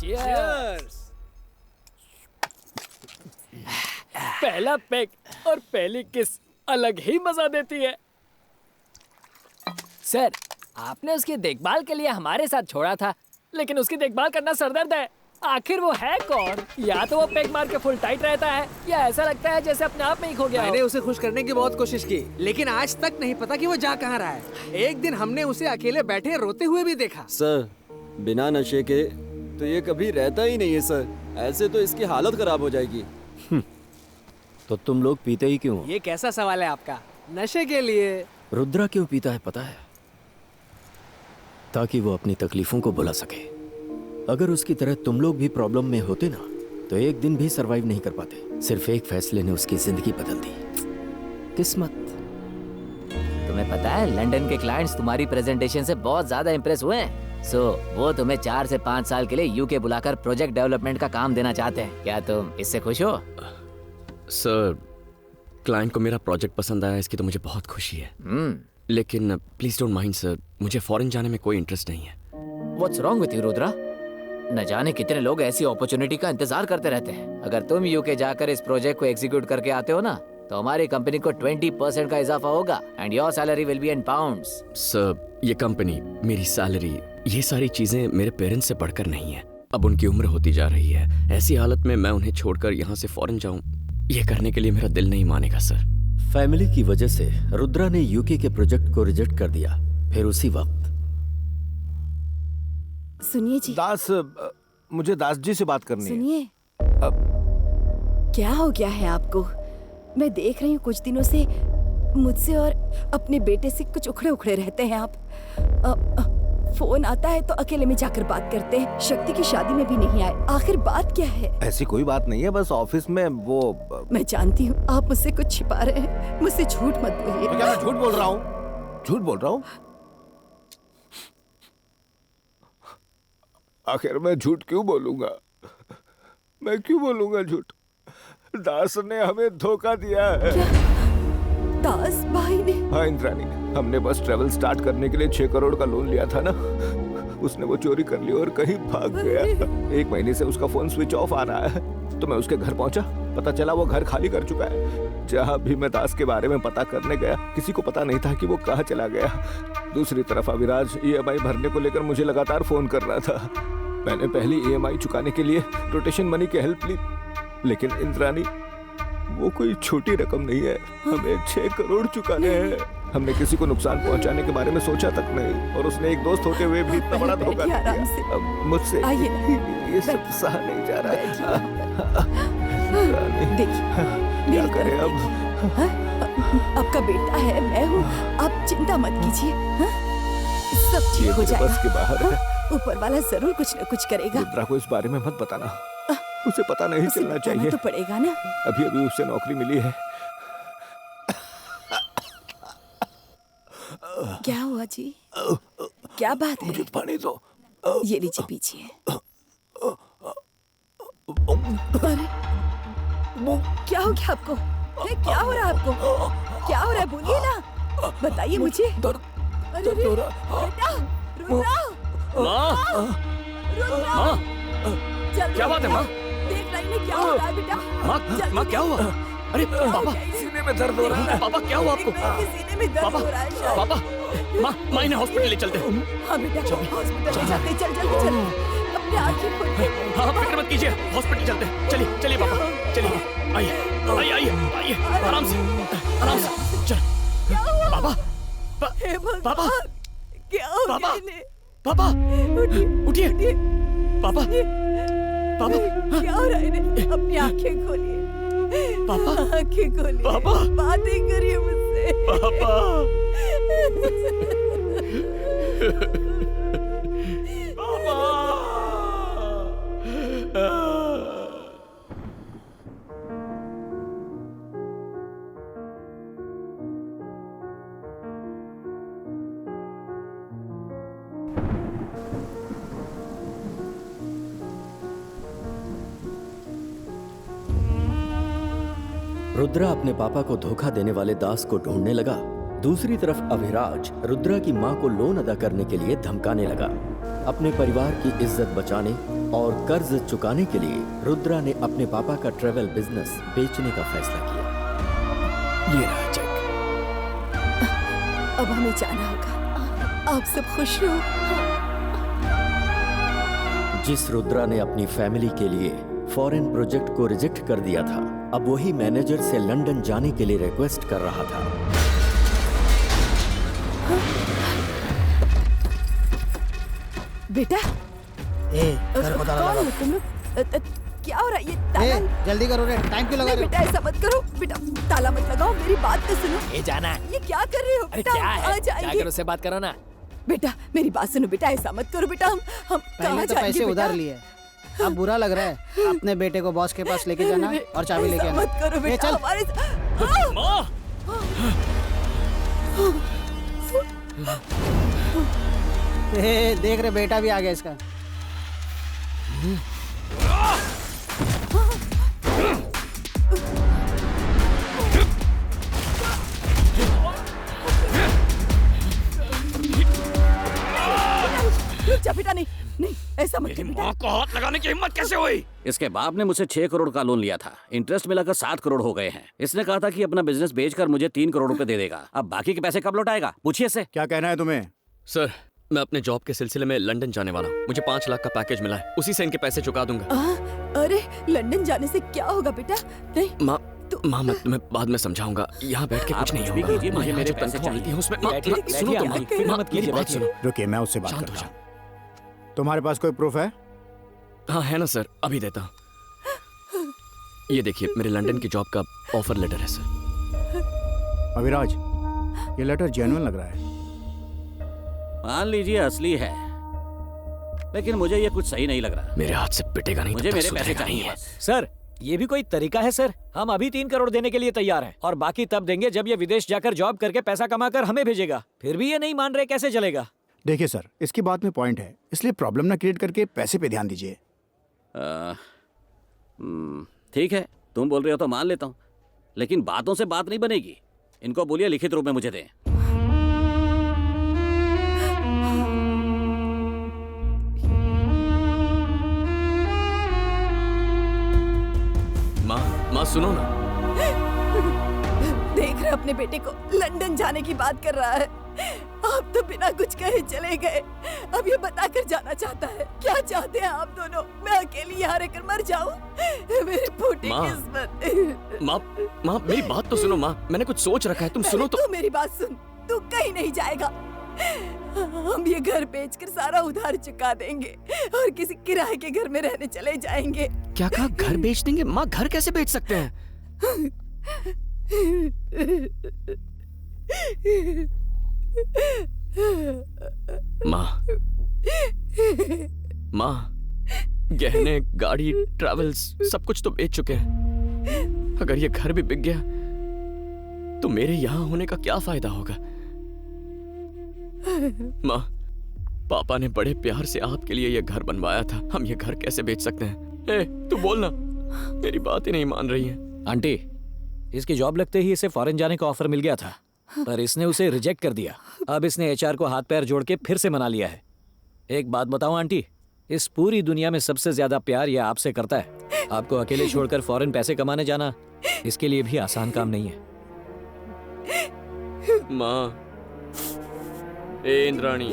Cheers! पहला पेग और पहली किस अलग ही मजा देती है। सर, आपने उसकी देखभाल के लिए हमारे साथ छोड़ा था, लेकिन उसकी देखभाल करना सरदर्द है। आखिर वो है कौन? या तो वो पेग मार के फुल टाइट रहता है, या ऐसा लगता है जैसे अपने आप में ही खो गया मैंने हो। उसे खुश करने की बहुत कोशिश की, लेकिन आज तक नहीं पता कि वो जा कहाँ रहा है। एक दिन हमने उसे अकेले बैठे रोते हुए भी देखा। सर, बिना नशे के तो ये कभी रहता ही नहीं है सर। ऐसे तो इसकी हालत खराब हो जाएगी। तो तुम लोग पीते ही क्यों? ये कैसा सवाल है आपका? नशे के लिए। रुद्रा क्यों पीता है पता है? ताकि वो अपनी तकलीफों को भुला सके। अगर उसकी तरह तुम लोग भी प्रॉब्लम में होते ना, तो एक दिन भी सरवाइव नहीं कर पाते। सिर्फ एक फैसले ने उसकी जिंदगी बदल दी। किस्मत। तुम्हें पता है लंदन के क्लाइंट्स तुम्हारी प्रेजेंटेशन से बहुत ज्यादा इम्प्रेस हुए हैं। सो वो तुम्हें 4 से 5 साल के लिए यूके बुलाकर प्रोजेक्ट डेवलपमेंट का काम देना चाहते हैं। क्या तुम इससे खुश हो? सर, क्लाइंट को मेरा प्रोजेक्ट पसंद आया, इसकी तो मुझे बहुत खुशी है। लेकिन प्लीज डोंट माइंड सर, मुझे फॉरेन जाने में कोई इंटरेस्ट नहीं है। What's wrong with you, Rudra? न जाने कितने लोग ऐसी अपॉर्चुनिटी का इंतजार करते रहते हैं। अगर तुम यूके जाकर इस प्रोजेक्ट को एग्जीक्यूट करके आते हो ना, तो हमारी कंपनी को 20% का इजाफा होगा and your salary will be in pounds. Sir, ये कंपनी, मेरी सैलरी, ये सारी चीजें मेरे पेरेंट्स से बढ़कर नहीं है। अब उनकी उम्र होती जा रही है। ऐसी हालत में मैं उन्हें छोड़कर यहाँ से फॉरेन जाऊँ, ये करने के लिए मेरा दिल नहीं मानेगा सर। फैमिली की वजह से रुद्रा ने यूके के प्रोजेक्ट को रिजेक्ट कर दिया। फिर उसी वक्त सुनिए जी। दास, मुझे दास जी से बात करनी है। सुनिए, क्या हो गया है आपको? मैं देख रही हूँ कुछ दिनों से मुझसे और अपने बेटे से कुछ उखड़े उखड़े रहते हैं आप। फोन आता है तो अकेले में जाकर बात करते हैं। शक्ति की शादी में भी नहीं आए। आखिर बात क्या है? ऐसी कोई बात नहीं है, बस ऑफिस में वो। मैं जानती हूँ आप मुझसे कुछ छिपा रहे हैं। मुझसे झूठ मत बोलिए। तो क्या मैं झूठ बोल रहा हूँ? झूठ बोल रहा हूँ? आखिर मैं झूठ क्यों बोलूंगा? मैं क्यों बोलूंगा झूठ? दास ने हमें धोखा दिया है। क्या? दास भाई ने? हाँ इंद्राणी, हमने बस ट्रेवल स्टार्ट करने के लिए 6 करोड़ का लोन लिया था ना, उसने वो चोरी कर लिया और कहीं भाग गया। 1 महीने से उसका फोन स्विच ऑफ आ रहा है। तो मैं उसके घर पहुंचा, पता चला वो घर खाली कर चुका है। जहाँ भी मैं दास के बारे में पता करने गया, किसी को पता नहीं था कि वो कहाँ चला गया। दूसरी तरफ अविराज EMI भरने को लेकर मुझे लगातार फोन कर रहा था। मैंने पहली EMI चुकाने के लिए रोटेशन मनी की हेल्प ली, लेकिन इंद्राणी वो कोई छोटी रकम नहीं है। हमें 6 करोड़ चुकाने हैं। हमने किसी को नुकसान पहुंचाने के बारे में सोचा तक नहीं, और उसने एक दोस्त होते हुए भी इतना बड़ा धोखा दिया। अब मुझसे ये सब सहा नहीं जा रहा है। देखिए, क्या करें अब? आपका बेटा है, मैं हूँ, आप चिंता मत कीजिए। सब ठीक हो जाएगा। बस के बाहर है। ऊपर वाला जरूर कुछ न कुछ करेगा। रुद्रा को इस बारे में मत बताना, उसे पता नहीं चलना चाहिए। तो पड़ेगा ना। अभी अभी उसे नौकरी मिली है। क्या हुआ जी? क्या बात है? मुझे पानी दो। ये लीजिए पीछिए। अरे क्या हो गया आपको? क्या हो रहा है आपको? क्या हो रहा है? बोलिए ना, बताइए मुझे। अरे बेटा, रुद्रा, माँ, क्या बात है माँ? देख रही है क्या हो रहा है बेटा? माँ क्या हुआ? अरे पापा, सीने में दर्द हो रहा है। पापा क्या हुआ आपको? सीने में दर्द हो रहा है शायद। पापा, माँ इन्हें हॉस्पिटल ले चलते हैं। हाँ बेटा, हॉस्पिटल ले चलते। चल जल्दी चल, अपने आंखें खोल के। हाँ फिक्र मत कीजिए, हॉस्पिटल चलते हैं। चलिए चलिए पापा, चलिए। आइए आइए आइए, आराम से चल। पापा, पापा, क्या हो गया? पापा, उठिए। पापा, पापा, क्या हो रहा है इन्हें? अपनी आंखें खोलिए। पापा, आंखें खोलिए। पापा, बातें करिए मुझसे। पापा। रुद्रा अपने पापा को धोखा देने वाले दास को ढूंढने लगा। दूसरी तरफ अभिराज रुद्रा की मां को लोन अदा करने के लिए धमकाने लगा। अपने परिवार की इज्जत बचाने और कर्ज चुकाने के लिए रुद्रा ने अपने पापा का ट्रेवल बिजनेस बेचने का फैसला किया। ये रहा चेक। अब हमें जाना होगा। आप सब खुश रहो। जिस रुद्रा ने अपनी फैमिली के लिए फॉरेन प्रोजेक्ट को रिजेक्ट कर दिया था, अब वही मैनेजर से लंदन जाने के लिए रिक्वेस्ट कर रहा था। बेटा घर को ताला कौन लगाओ। हो तुम लोग? क्या हो रहा है ये ताला? जल्दी करो रे, टाइम क्यों लगा नहीं रहे हो? बेटा ऐसा मत करो बेटा, ताला मत लगाओ, मेरी बात तो सुनो। ये जाना। ये क्या कर रहे हो अरे बेटा? क्या हम कहाँ है? जाएंगे? जाकर उससे बात करो ना। बेटा मेरी बात सुनो बेटा, ऐसा मत करो बेटा, हम कहाँ पहले तो जाएंगे पैसे बेटा? उधार लिए, अब बुरा लग रहा है। अपने बेटे को बॉस के पास लेके जाना और चाबी लेके ऐसा आना। मत करो ये बेटा, चल। हमारे देख रहे बेटा भी आ गया इसका। जा बेटा, नहीं नहीं ऐसा मत कर बेटा। को हाथ लगाने की हिम्मत कैसे हुई? इसके बाप ने मुझसे 6 करोड़ का लोन लिया था, इंटरेस्ट मिलाकर 7 करोड़ हो गए हैं। इसने कहा था कि अपना बिजनेस बेचकर मुझे 3 करोड़ रुपए दे देगा। अब बाकी के पैसे कब लौटाएगा? पूछिए इससे। क्या कहना है तुम्हें? सर मैं अपने जॉब के सिलसिले में लंदन जाने वाला हूँ। मुझे 5 लाख का पैकेज मिला है, उसी से इनके पैसे चुका दूंगा। अरे लंदन जाने से क्या होगा बेटा? नहीं माँ मैं तुम्हें बाद में समझाऊंगा, यहाँ बैठ के कुछ नहीं भी होगा। कीजिए, मुझे यहाँ मेरे जो पैसे तनख्वाह चाहिए। मिलती है उसमें बैठिए, सुनो तुम, बैठिए, फिर मत कीजिए, मेरी बात बैठिए। सुनो। रुकिए, मैं उससे बात शांत करता हो हूँ। तुम्हारे पास कोई प्रूफ है? हाँ है ना सर, अभी देता हूँ। ये देखिए मेरे लंदन की जॉब का ऑफर लेटर है सर। अभिराज, ये लेटर जेन्युइन लग रहा है। मान लीजिए असली है, लेकिन मुझे ये कुछ सही नहीं लग रहा। मेरे हाथ से पिटेगा नहीं, मुझे तब तक मेरे पैसे सुधरेगा चाहिए नहीं है। बस। सर ये भी कोई तरीका है सर? हम अभी 3 करोड़ देने के लिए तैयार हैं और बाकी तब देंगे जब ये विदेश जाकर जॉब करके पैसा कमाकर हमें भेजेगा। फिर भी ये नहीं मान रहे, कैसे चलेगा? देखिए सर, इसकी बात में पॉइंट है, इसलिए प्रॉब्लम ना क्रिएट करके पैसे पे ध्यान दीजिए। ठीक है, तुम बोल रहे हो तो मान लेता हूँ, लेकिन बातों से बात नहीं बनेगी। इनको बोलिए लिखित रूप में मुझे दें। माँ सुनो ना। देख रहे अपने बेटे को लंदन जाने की बात कर रहा है। आप तो बिना कुछ कहे चले गए, अब ये बताकर जाना चाहता है। क्या चाहते हैं आप दोनों? मैं अकेली यहाँ रहकर मर जाऊं? मेरी फूटी किस्मत। माँ मेरी बात तो सुनो माँ, मैंने कुछ सोच रखा है, तुम सुनो तो। तू मेरी बात सुन, तू कहीं नहीं जाएगा। हम ये घर बेचकर सारा उधार चुका देंगे और किसी किराए के घर में रहने चले जाएंगे। क्या कहा? घर बेच देंगे? माँ घर कैसे बेच सकते हैं? माँ गहने, गाड़ी, ट्रैवल्स सब कुछ तो बेच चुके हैं। अगर ये घर भी बिक गया तो मेरे यहाँ होने का क्या फायदा होगा? माँ पापा ने बड़े प्यार से आपके लिए ये घर बनवाया था, हम ये घर कैसे बेच सकते हैं? ए, तू बोलना, मेरी बात ही नहीं मान रही है। आंटी, इसकी जॉब लगते ही इसे फॉरेन जाने का ऑफर मिल गया था, पर इसने उसे रिजेक्ट कर दिया। अब इसने एचआर को हाथ पैर जोड़ के फिर से मना लिया है। एक बात बताऊं आंटी, इस पूरी दुनिया में सबसे ज्यादा प्यार ये आपसे करता है। आपको अकेले छोड़कर फॉरेन पैसे कमाने जाना इसके लिए भी आसान काम नहीं है। माँ, ए इंद्राणी,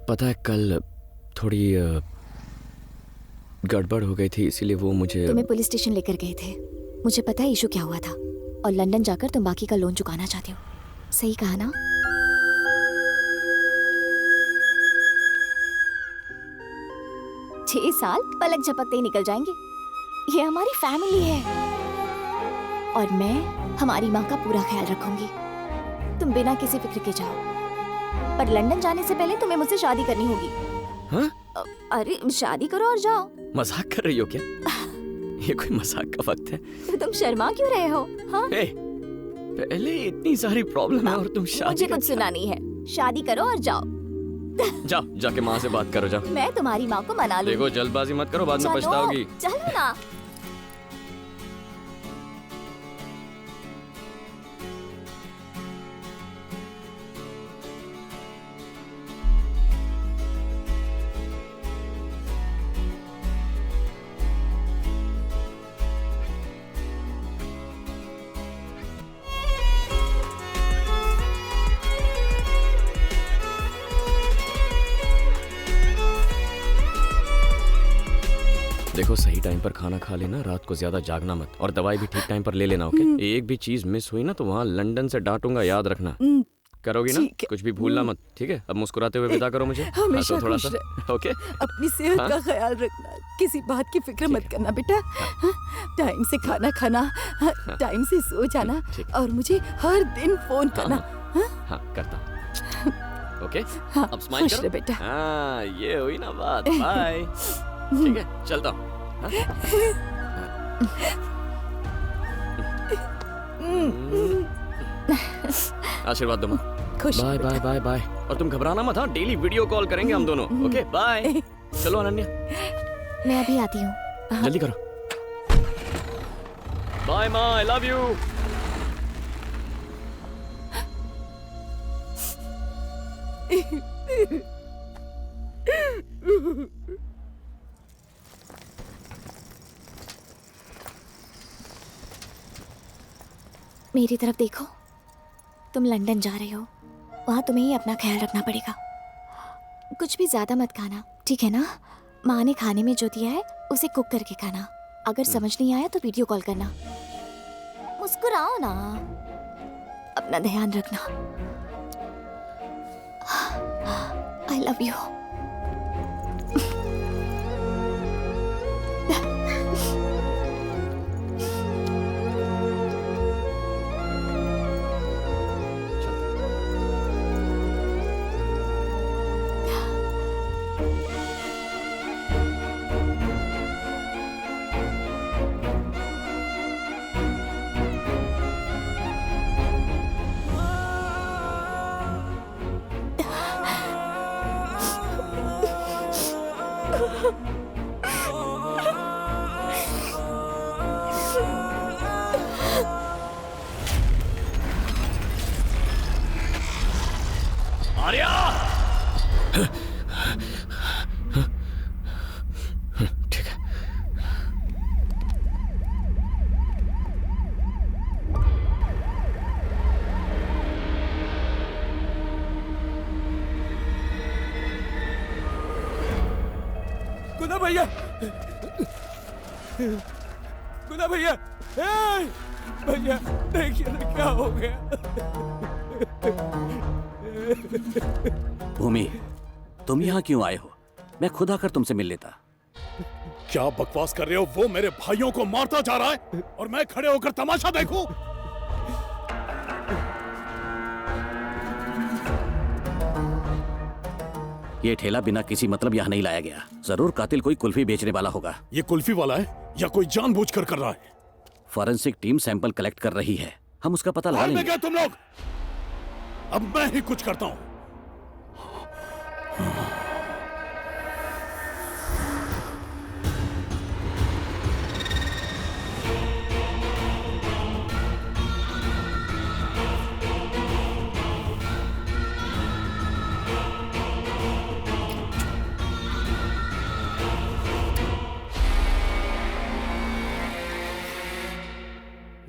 पता है कल थोड़ी गड़बड़ हो गई थी, इसीलिए वो मुझे तुम्हें पुलिस स्टेशन लेकर गए थे। मुझे पता है इशू क्या हुआ था, और लंदन जाकर तुम बाकी का लोन चुकाना चाहते हो। सही कहा ना? छह साल पलक झपकते ही निकल जाएंगे। ये हमारी फैमिली है और मैं हमारी माँ का पूरा ख्याल रखूंगी। तुम बिना किसी फिक्र के जाओ, पर लंदन जाने से पहले तुम्हें मुझसे शादी करनी होगी। हाँ? अरे शादी करो और जाओ। मजाक कर रही हो क्या? ये कोई मजाक का वक्त है? तो तुम शर्मा क्यों रहे हो? हाँ? पहले इतनी सारी प्रॉब्लम है और तुम शादी मुझे कुछ सुना नहीं है। शादी करो और जाओ। जाओ, जाके माँ से बात करो, जाओ। मैं तुम्हारी माँ को मना लूंगी। देखो जल्दबाजी मत करो, बाद में पछताओगी। चलो ना। देखो सही टाइम पर खाना खा लेना, रात को ज्यादा जागना मत, और दवाई भी ठीक टाइम पर ले लेना, ओके? एक भी चीज मिस हुई ना तो वहाँ लंदन से डांटूंगा, याद रखना। करोगी ना? कुछ भी भूलना मत, ठीक है? अब मुस्कुराते हुए विदा करो मुझे। हमेशा थोड़ा खुश सा, ओके? अपनी सेहत का ख्याल रखना, किसी बात की फिक्र मत करना बेटा। टाइम से खाना खाना, टाइम से सो जाना, और मुझे हर दिन फोन करना। हाँ करता हूँ, ओके? अब स्माइल खुश करो रहे बेटा। हाँ ये हुई ना बात, बाय। ठीक है चलता हूँ। आशीर्वाद दो माँ। खुश बाय बाय बाय बाय। और तुम घबराना मत, हाँ? डेली वीडियो कॉल करेंगे हम दोनों, ओके? बाय। चलो अनन्या, मैं अभी आती हूँ। जल्दी करो। बाय माँ, आई लव यू। मेरी तरफ देखो, तुम लंदन जा रहे हो, वहां तुम्हें ही अपना ख्याल रखना पड़ेगा। कुछ भी ज्यादा मत खाना, ठीक है ना? माँ ने खाने में जो दिया है उसे कुक करके खाना। अगर समझ नहीं आया तो वीडियो कॉल करना। मुस्कुराओ ना, अपना ध्यान रखना। I love you. आर्या! ठीक है। गुना भैया, गुना भैया, भैया देखिए ना क्या हो गया। भूमि, तुम यहाँ क्यों आए हो? मैं खुद आकर तुमसे मिल लेता। क्या बकवास कर रहे हो? वो मेरे भाइयों को मारता जा रहा है और मैं खड़े होकर तमाशा देखूं? ये ठेला बिना किसी मतलब यहाँ नहीं लाया गया। जरूर कातिल कोई कुल्फी बेचने वाला होगा। ये कुल्फी वाला है या कोई जानबूझकर कर रहा है? फॉरेंसिक टीम सैंपल कलेक्ट कर रही है, हम उसका पता लगा लेंगे। क्या तुम लोग? अब मैं ही कुछ करता हूं।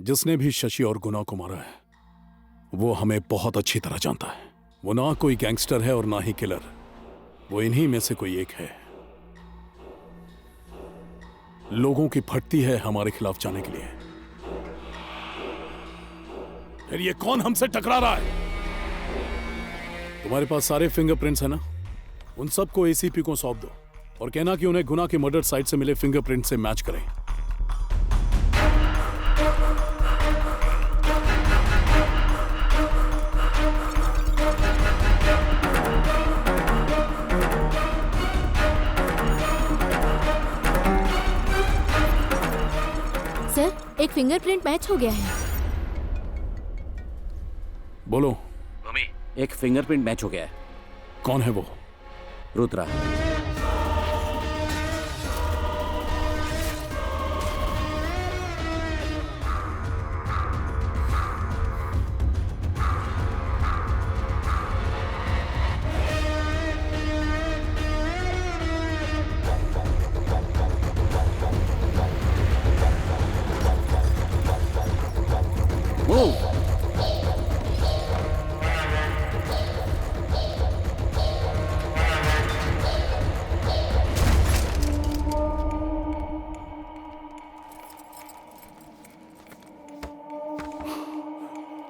जिसने भी शशि और गुना को मारा है वो हमें बहुत अच्छी तरह जानता है। वो ना कोई गैंगस्टर है और ना ही किलर, वो इन्हीं में से कोई एक है। लोगों की फटती है हमारे खिलाफ जाने के लिए। फिर ये कौन हमसे टकरा रहा है? तुम्हारे पास सारे फिंगरप्रिंट्स है ना? उन सबको एसीपी को सौंप दो और कहना कि उन्हें गुना के मर्डर साइट से मिले फिंगरप्रिंट से मैच करें। सर, एक फिंगरप्रिंट मैच हो गया है। बोलो। मम्मी, एक फिंगरप्रिंट मैच हो गया है। कौन है वो? रुद्रा।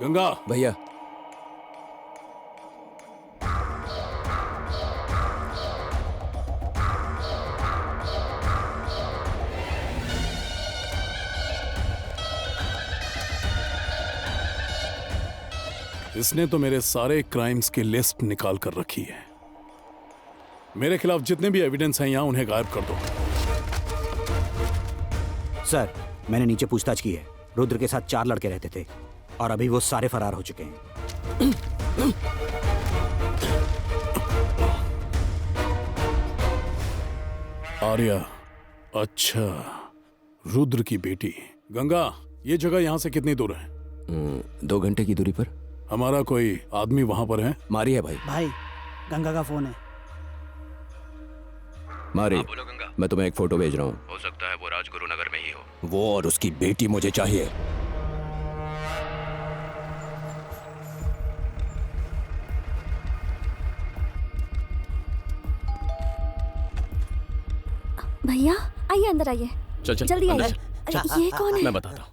गंगा भैया। इसने तो मेरे सारे क्राइम्स की लिस्ट निकाल कर रखी है। मेरे खिलाफ जितने भी एविडेंस हैं यहां उन्हें गायब कर दो। सर, मैंने नीचे पूछताछ की है। रुद्र के साथ 4 लड़के रहते थे और अभी वो सारे फरार हो चुके हैं। आर्या, अच्छा, रुद्र की बेटी। गंगा, ये जगह यहां से कितनी दूर है? 2 घंटे की दूरी पर। हमारा कोई आदमी वहां पर है? मारी है भाई। भाई, गंगा का फोन है। मारी। बोलो गंगा। मैं तुम्हें एक फोटो भेज रहा हूँ। हो सकता है वो राजगुरु नगर में ही हो। वो और उसकी बेटी मुझे चाहिए। भैया आइए, अंदर आइए। चल चल जल्दी अंदर आइए। चल। अरे ये कौन है? मैं बताता हूँ।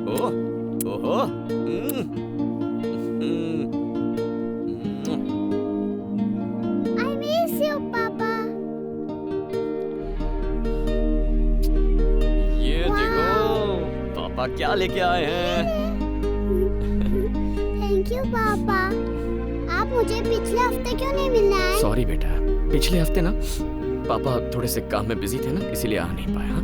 ओह, ओहो, I miss you, पापा। ये देखो पापा क्या लेके आए हैं। थैंक यू पापा। आप मुझे पिछले हफ्ते क्यों नहीं मिलने आए? सॉरी बेटा, पिछले हफ्ते ना पापा थोड़े से काम में बिजी थे ना, इसीलिए आ नहीं पाया।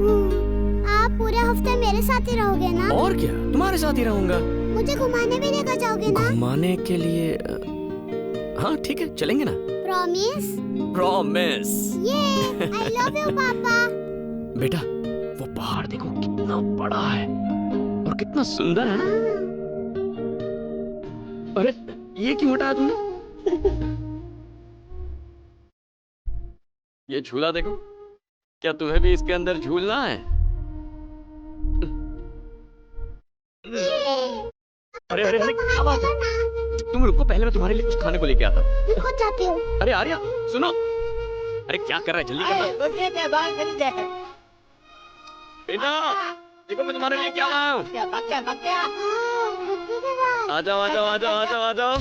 आप पूरे हफ्ते मेरे साथ ही रहोगे ना? और क्या, तुम्हारे साथ ही रहूंगा। मुझे घुमाने भी लेकर जाओगे ना? घुमाने के लिए हाँ ठीक है, चलेंगे ना। प्रॉमिस? प्रॉमिस। ये आई लव यू पापा। बेटा वो पहाड़ देखो कितना बड़ा है और कितना सुंदर है ना। अरे ये क्यों हटाया तुमने? ये झूला देखो, क्या तुम्हें भी इसके अंदर झूलना है? अरे अरे अरे क्या बात है? तुम रुको, पहले मैं तुम्हारे लिए कुछ खाने को लेके आता हूँ। खुद जाती हूँ। अरे आर्या सुनो, अरे क्या कर रहा है, जल्दी करना। बेटा देखो मैं तुम्हारे लिए क्या लाया हूँ। आ जाओ आ जाओ आ जाओ आ जाओ आ जाओ।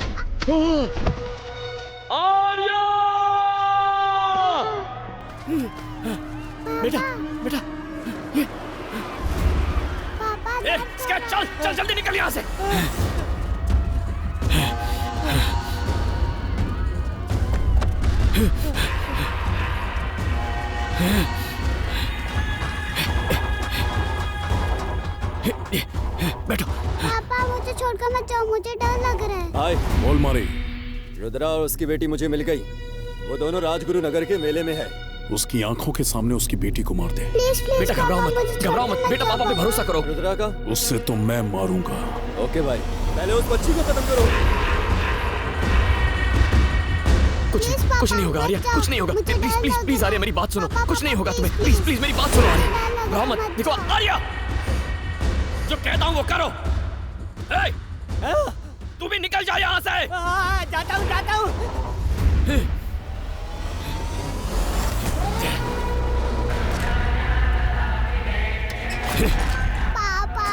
आर्या! बेटा बेटा ए, इसका चल चल जल्दी निकल यहाँ से। बैठो। पापा मुझे छोड़कर मत जाओ, मुझे डर लग रहा है। हाय। बोल मारी। रुद्रा और उसकी बेटी मुझे मिल गई। वो दोनों राजगुरु नगर के मेले में है। उसकी आंखों के सामने उसकी बेटी को मार दे। प्लीज प्लीज बेटा घबराओ मत, घबराओ मत बेटा, पापा पे भरोसा करो। रुद्रा का उससे तो मैं मारूंगा। ओके भाई, पहले उस बच्ची को खत्म करो। कुछ नहीं होगा आर्या, कुछ नहीं होगा। प्लीज प्लीज प्लीज आर्या मेरी बात सुनो, कुछ नहीं होगा तुम्हें। प्लीज प्लीज मेरी बात सुनो आर्या, घबराओ मत। देखो आर्या, जो कहता हूँ वो करो। तू भी निकल जा यहाँ से। जाता हूँ जाता हूँ। पापा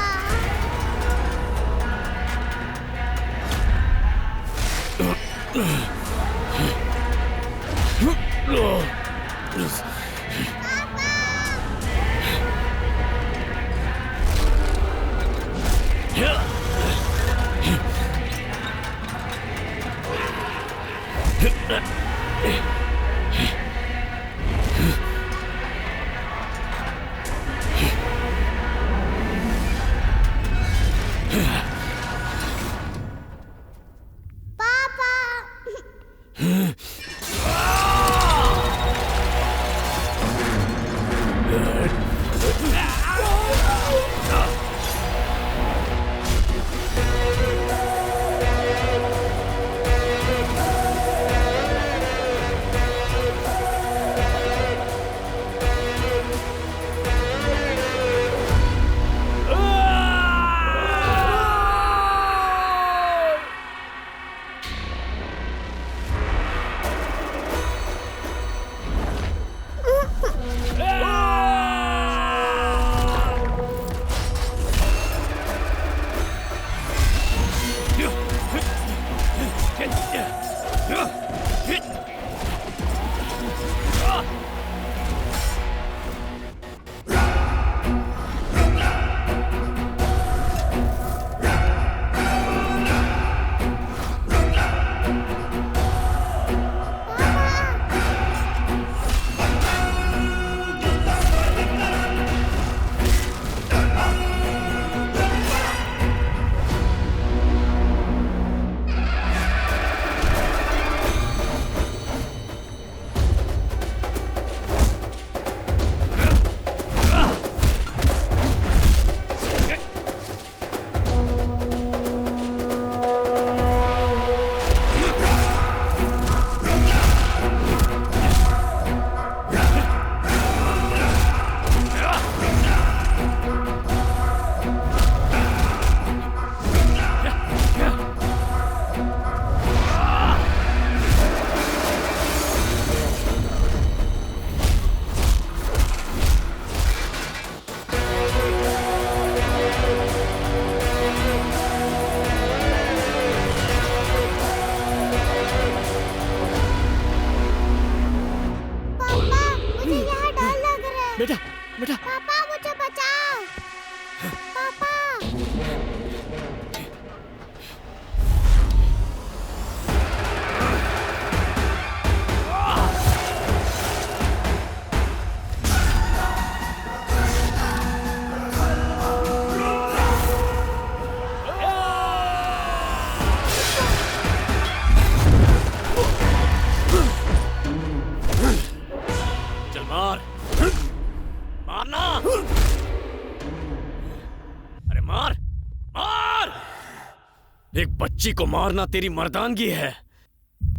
एक बच्ची को मारना तेरी मर्दानगी है।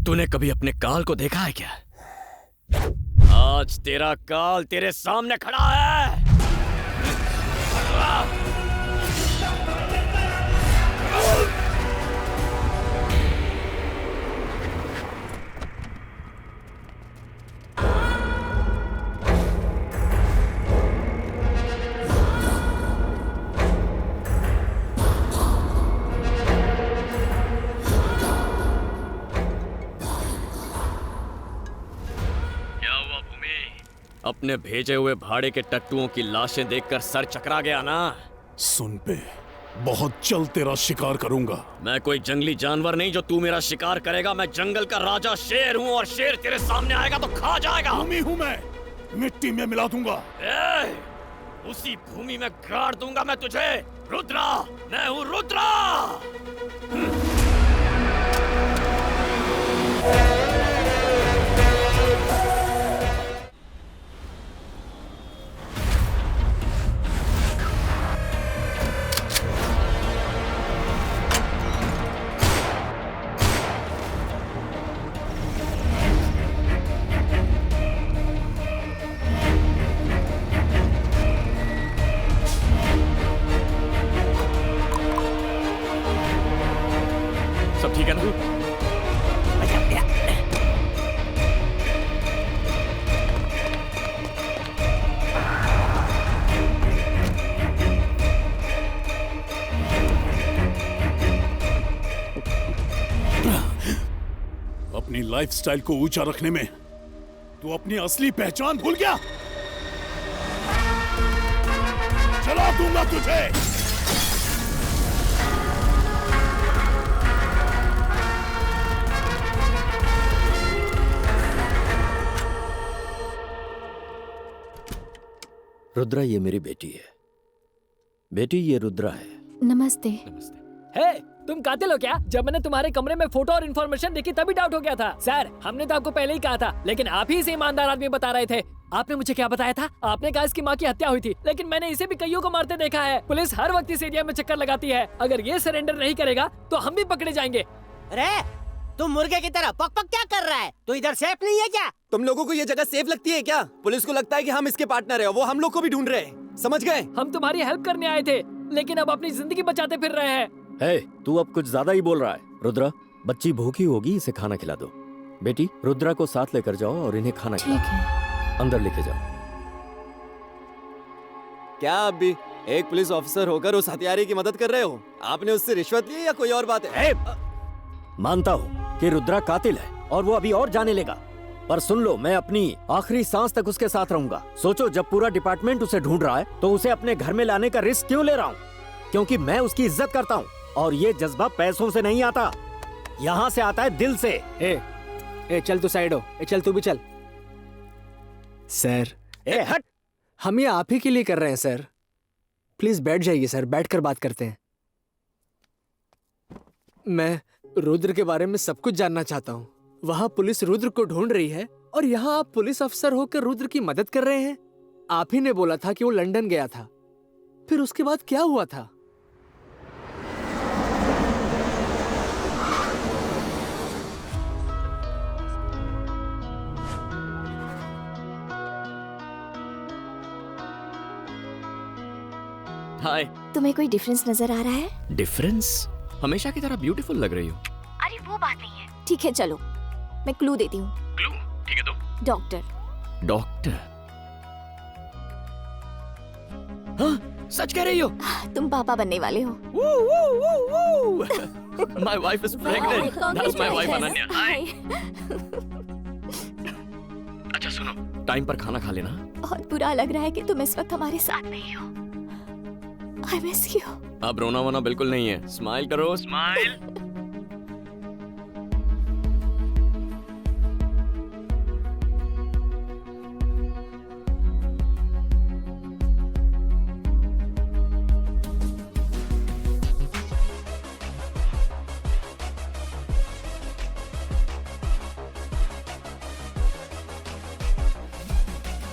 तूने कभी अपने काल को देखा है क्या? आज तेरा काल तेरे सामने खड़ा है। अपने भेजे हुए भाड़े के टट्टुओं की लाशें देखकर सर चकरा गया ना? सुन पे, बहुत जल्द तेरा शिकार करूंगा। मैं कोई जंगली जानवर नहीं जो तू मेरा शिकार करेगा। मैं जंगल का राजा शेर हूँ और शेर तेरे सामने आएगा तो खा जाएगा। भूमि हूँ मैं, मिट्टी में मिला दूंगा। उसी भूमि में गाड़ दूंगा मैं तुझे। रुद्रा, मैं हूँ रुद्रा। सब ठीक है ना? अपनी लाइफस्टाइल को ऊंचा रखने में तू अपनी असली पहचान भूल गया। चला दूंगा तुझे। रुद्रा, ये मेरी बेटी है। बेटी, ये रुद्रा है। नमस्ते। हे, तुम कातिल हो क्या? जब मैंने तुम्हारे कमरे में फोटो और इन्फॉर्मेशन देखी तभी डाउट हो गया था। सर, हमने तो आपको पहले ही कहा था, लेकिन आप ही इसे ईमानदार आदमी बता रहे थे। आपने मुझे क्या बताया था? आपने कहा इसकी माँ की हत्या हुई थी, लेकिन मैंने इसे भी कईयों को मारते देखा है। पुलिस हर वक्त इस एरिया में चक्कर लगाती है। अगर ये सरेंडर नहीं करेगा तो हम भी पकड़े जाएंगे। अरे तुम मुर्गे की तरह पक पक क्या कर रहा है? तू इधर सेफ नहीं है क्या? तुम लोगों को ये जगह सेफ लगती है क्या? पुलिस को लगता है कि हम इसके पार्टनर हैं, वो हम लोग को भी ढूंढ रहे हैं। समझ गए? हम तुम्हारी हेल्प करने आए थे, लेकिन अब अपनी जिंदगी बचाते फिर रहे हैं। हे, तू अब कुछ ज्यादा ही बोल रहा है। रुद्रा, बच्ची भूखी होगी, इसे खाना खिला दो। बेटी, रुद्रा को साथ लेकर जाओ और इन्हें खाना खिलाओ। अंदर लेके जाओ। क्या आप भी एक पुलिस ऑफिसर होकर उस हत्यारे की मदद कर रहे हो? आपने उससे रिश्वत ली या कोई और बात है? मानता हूँ कि रुद्रा कातिल है और वो अभी और जाने लेगा, पर सुन लो, मैं अपनी आखिरी सांस तक उसके साथ रहूंगा। सोचो, जब पूरा डिपार्टमेंट उसे ढूंढ रहा है तो उसे अपने घर में लाने का रिस्क क्यों ले रहा हूँ? क्योंकि मैं उसकी इज्जत करता हूँ और ये जज्बा पैसों से नहीं आता, यहाँ से आता है दिल से। ए, चल तू साइड हो। चल तू भी चल। सर, हट। हम ये आप ही के लिए कर रहे हैं सर। प्लीज बैठ जाइए सर, बैठकर बात करते हैं। मैं रुद्र के बारे में सब कुछ जानना चाहता हूँ। वहाँ पुलिस रुद्र को ढूंढ रही है और यहाँ आप पुलिस अफसर होकर रुद्र की मदद कर रहे हैं। आप ही ने बोला था कि वो लंदन गया था, फिर उसके बाद क्या हुआ था? हाय। तुम्हें कोई डिफरेंस नजर आ रहा है? डिफरेंस? हमेशा की तरह ब्यूटीफुल लग रही हो। अरे वो बात नहीं है। ठीक है चलो, मैं क्लू देती हूँ। क्लू? ठीक है, दो। डॉक्टर। डॉक्टर? हाँ, सच कह रही हो? तुम पापा बनने वाले हो। My wife is pregnant. That's my wife Ananya. Hi. अच्छा सुनो, टाइम पर खाना खा लेना। बहुत बुरा लग रहा है कि तुम इस वक्त हमारे साथ नहीं हो। I miss you. अब रोना वोना बिल्कुल नहीं है। स्माइल करो, स्माइल।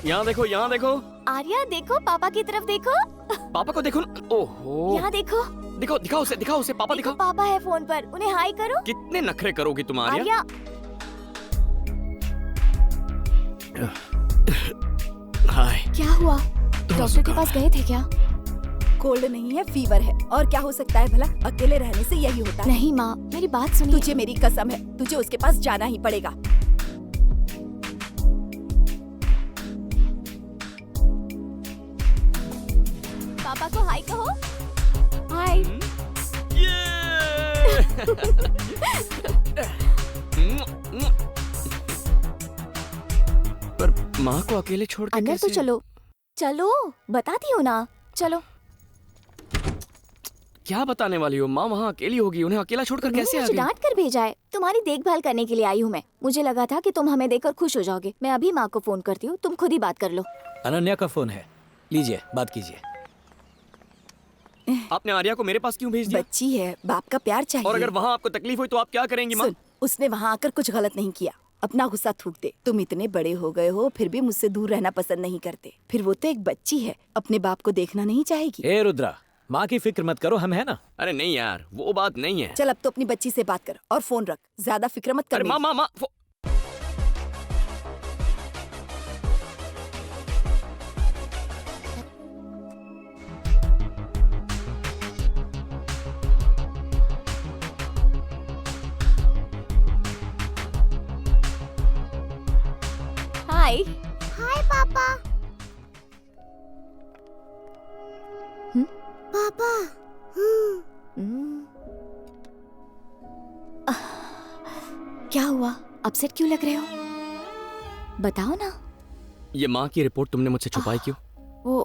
यहाँ देखो, यहाँ देखो। आर्या देखो, पापा की तरफ देखो। पापा को देखो ना। ओहो। यहाँ देखो। दिखाओ उसे पापा दिखाओ। पापा है फोन पर, उन्हें हाय करो। कितने नखरे करोगी तुम आर्या? हाय। क्या हुआ? डॉक्टर के पास गए थे क्या? कोल्ड नहीं है, फीवर है। और क्या हो सकता है भला? अकेले रहने से यही होता है। नहीं माँ, मेरी बात सुनिए। तुझे मेरी कसम है, तुझे उसके पास जाना ही पड़ेगा। पापा को हाय कहो। हाय। पर माँ को अकेले छोड़ के अंदर तो चलो। चलो, बताती हूँ ना, चलो। क्या बताने वाली हो? माँ वहाँ अकेली होगी, उन्हें अकेला छोड़कर कैसे आ मुझे गई? डांट कर भेजा है। तुम्हारी देखभाल करने के लिए आई हूँ मैं। मुझे लगा था कि तुम हमें देखकर खुश हो जाओगे। मैं अभी माँ को फोन करती हूँ, तुम खुद ही बात कर लो। अनन्या का फोन है, लीजिए बात कीजिए। आपने आर्या को मेरे पास क्यों भेज दिया? बच्ची है, बाप का प्यार चाहिए। और अगर वहाँ आपको तकलीफ हुई तो आप क्या करेंगी माँ? सुन, उसने वहाँ आकर कुछ गलत नहीं किया। अपना गुस्सा थूक दे। तुम इतने बड़े हो गए हो, फिर भी मुझसे दूर रहना पसंद नहीं करते। फिर वो तो एक बच्ची है, अपने बाप को देखना नहीं चाहेगी। ए रुद्रा, माँ की फिक्र मत करो, हम है ना। अरे नहीं यार, वो बात नहीं है। चल अब तो अपनी बच्ची से बात कर और फोन रख, ज्यादा फिक्र मत कर। अरे माँ हाय। हाय पापा। पापा। क्या हुआ? अपसेट क्यों लग रहे हो? बताओ ना। ये माँ की रिपोर्ट तुमने मुझसे छुपाई क्यों? वो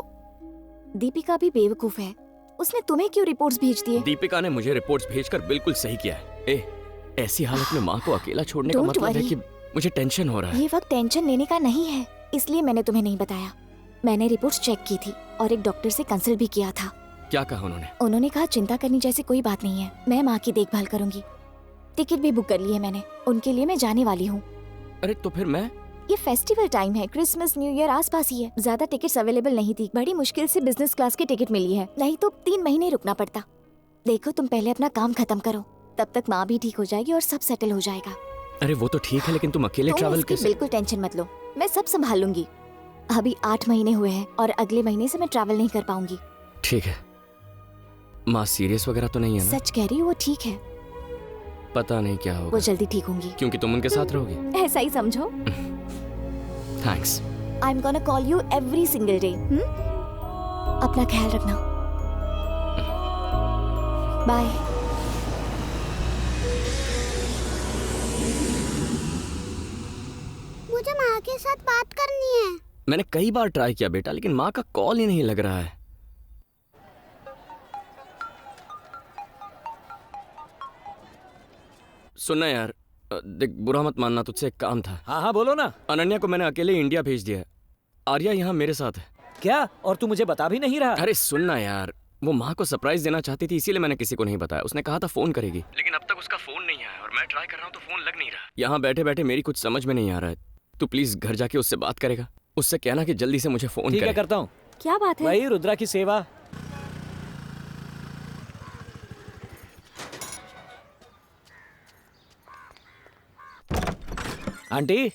दीपिका भी बेवकूफ है। उसने तुम्हें क्यों रिपोर्ट्स भेज दिए? दीपिका ने मुझे रिपोर्ट्स भेजकर बिल्कुल सही किया है। ऐसी हालत में माँ को अकेला छोड़ने का Don't मतलब है worry। कि मुझे टेंशन हो रहा है। ये वक्त टेंशन लेने का नहीं है, इसलिए मैंने तुम्हें नहीं बताया। मैंने रिपोर्ट्स चेक की थी और एक डॉक्टर से कंसल्ट भी किया था। क्या कहा उन्होंने? उन्होंने कहा चिंता करने जैसी कोई बात नहीं है, मैं माँ की देखभाल करूंगी। टिकट भी बुक कर ली है मैंने, उनके लिए मैं जाने वाली हूँ। अरे तो फिर मैं? ये फेस्टिवल टाइम है, क्रिसमस न्यू ईयर आसपास ही है। ज्यादा टिकट्स अवेलेबल नहीं थी, बड़ी मुश्किल से बिजनेस क्लास की टिकट मिली है, नहीं तो 3 महीने रुकना पड़ता। देखो तुम पहले अपना काम खत्म करो, तब तक माँ भी ठीक हो जाएगी और सब सेटल हो जाएगा। अरे वो तो ठीक है, लेकिन तुम अकेले ट्रैवल इसकी कैसे? बिल्कुल टेंशन मत लो, मैं सब संभाल लूंगी। अभी 8 महीने हुए हैं और अगले महीने से मैं ट्रैवल नहीं कर पाऊंगी। ठीक है। माँ सीरियस वगैरह तो नहीं है ना? सच कह रही हूँ, वो ठीक है। पता नहीं क्या होगा। वो जल्दी ठीक होंगी। क्योंकि तुम उनके साथ रहोगी। ऐसा ही समझो। Thanks. I am gonna call you every single day. अपना ख्याल रखना। बाय। मुझे माँ के साथ बात करनी है। मैंने कई बार ट्राई किया बेटा, लेकिन माँ का कॉल ही नहीं लग रहा है। सुनना यार, देख बुरा मत मानना, तुझसे एक काम था। हाँ बोलो ना। अनन्या को मैंने अकेले इंडिया भेज दिया है। आर्या यहाँ मेरे साथ है। क्या? और तू मुझे बता भी नहीं रहा? अरे सुनना यार, वो माँ को सरप्राइज देना चाहती थी, इसीलिए मैंने किसी को नहीं बताया। उसने कहा था फोन करेगी, लेकिन अब तक उसका फोन नहीं आया और मैं ट्राई कर रहा हूँ तो फोन लग नहीं रहा। यहाँ बैठे बैठे मेरी कुछ समझ में नहीं आ रहा है। तू प्लीज घर जाके उससे बात करेगा, उससे कहना कि जल्दी से मुझे फोन करे। ठीक है, करता हूँ। क्या बात है? वही रुद्रा की सेवा। आंटी,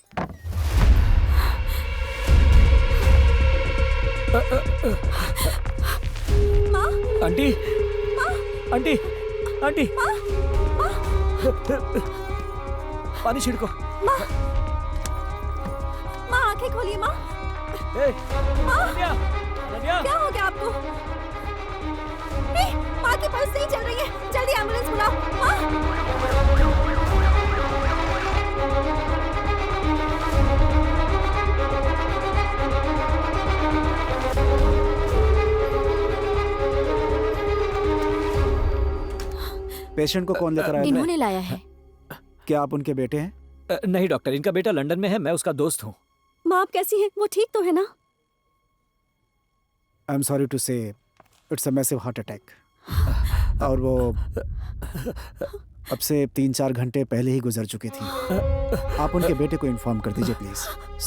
माँ? आंटी, आंटी, आंटी, पानी छिड़को। माँ, आंखें खोलिए माँ। माँ, क्या हो गया आपको? माँ की पल्स नहीं चल रही है, जल्दी एम्बुलेंस बुलाओ। माँ। पेशेंट को कौन लेकर आया? इन्होंने लाया है। क्या आप उनके बेटे हैं? नहीं डॉक्टर, इनका बेटा लंदन में है, मैं उसका दोस्त हूँ। माँ आप कैसी हैं? वो ठीक तो है ना? आई एम सॉरी टू से it's a massive heart attack. और वो अब से 3-4 घंटे पहले ही गुजर चुकी थी। आप उनके बेटे को इन्फॉर्म कर दीजिए please.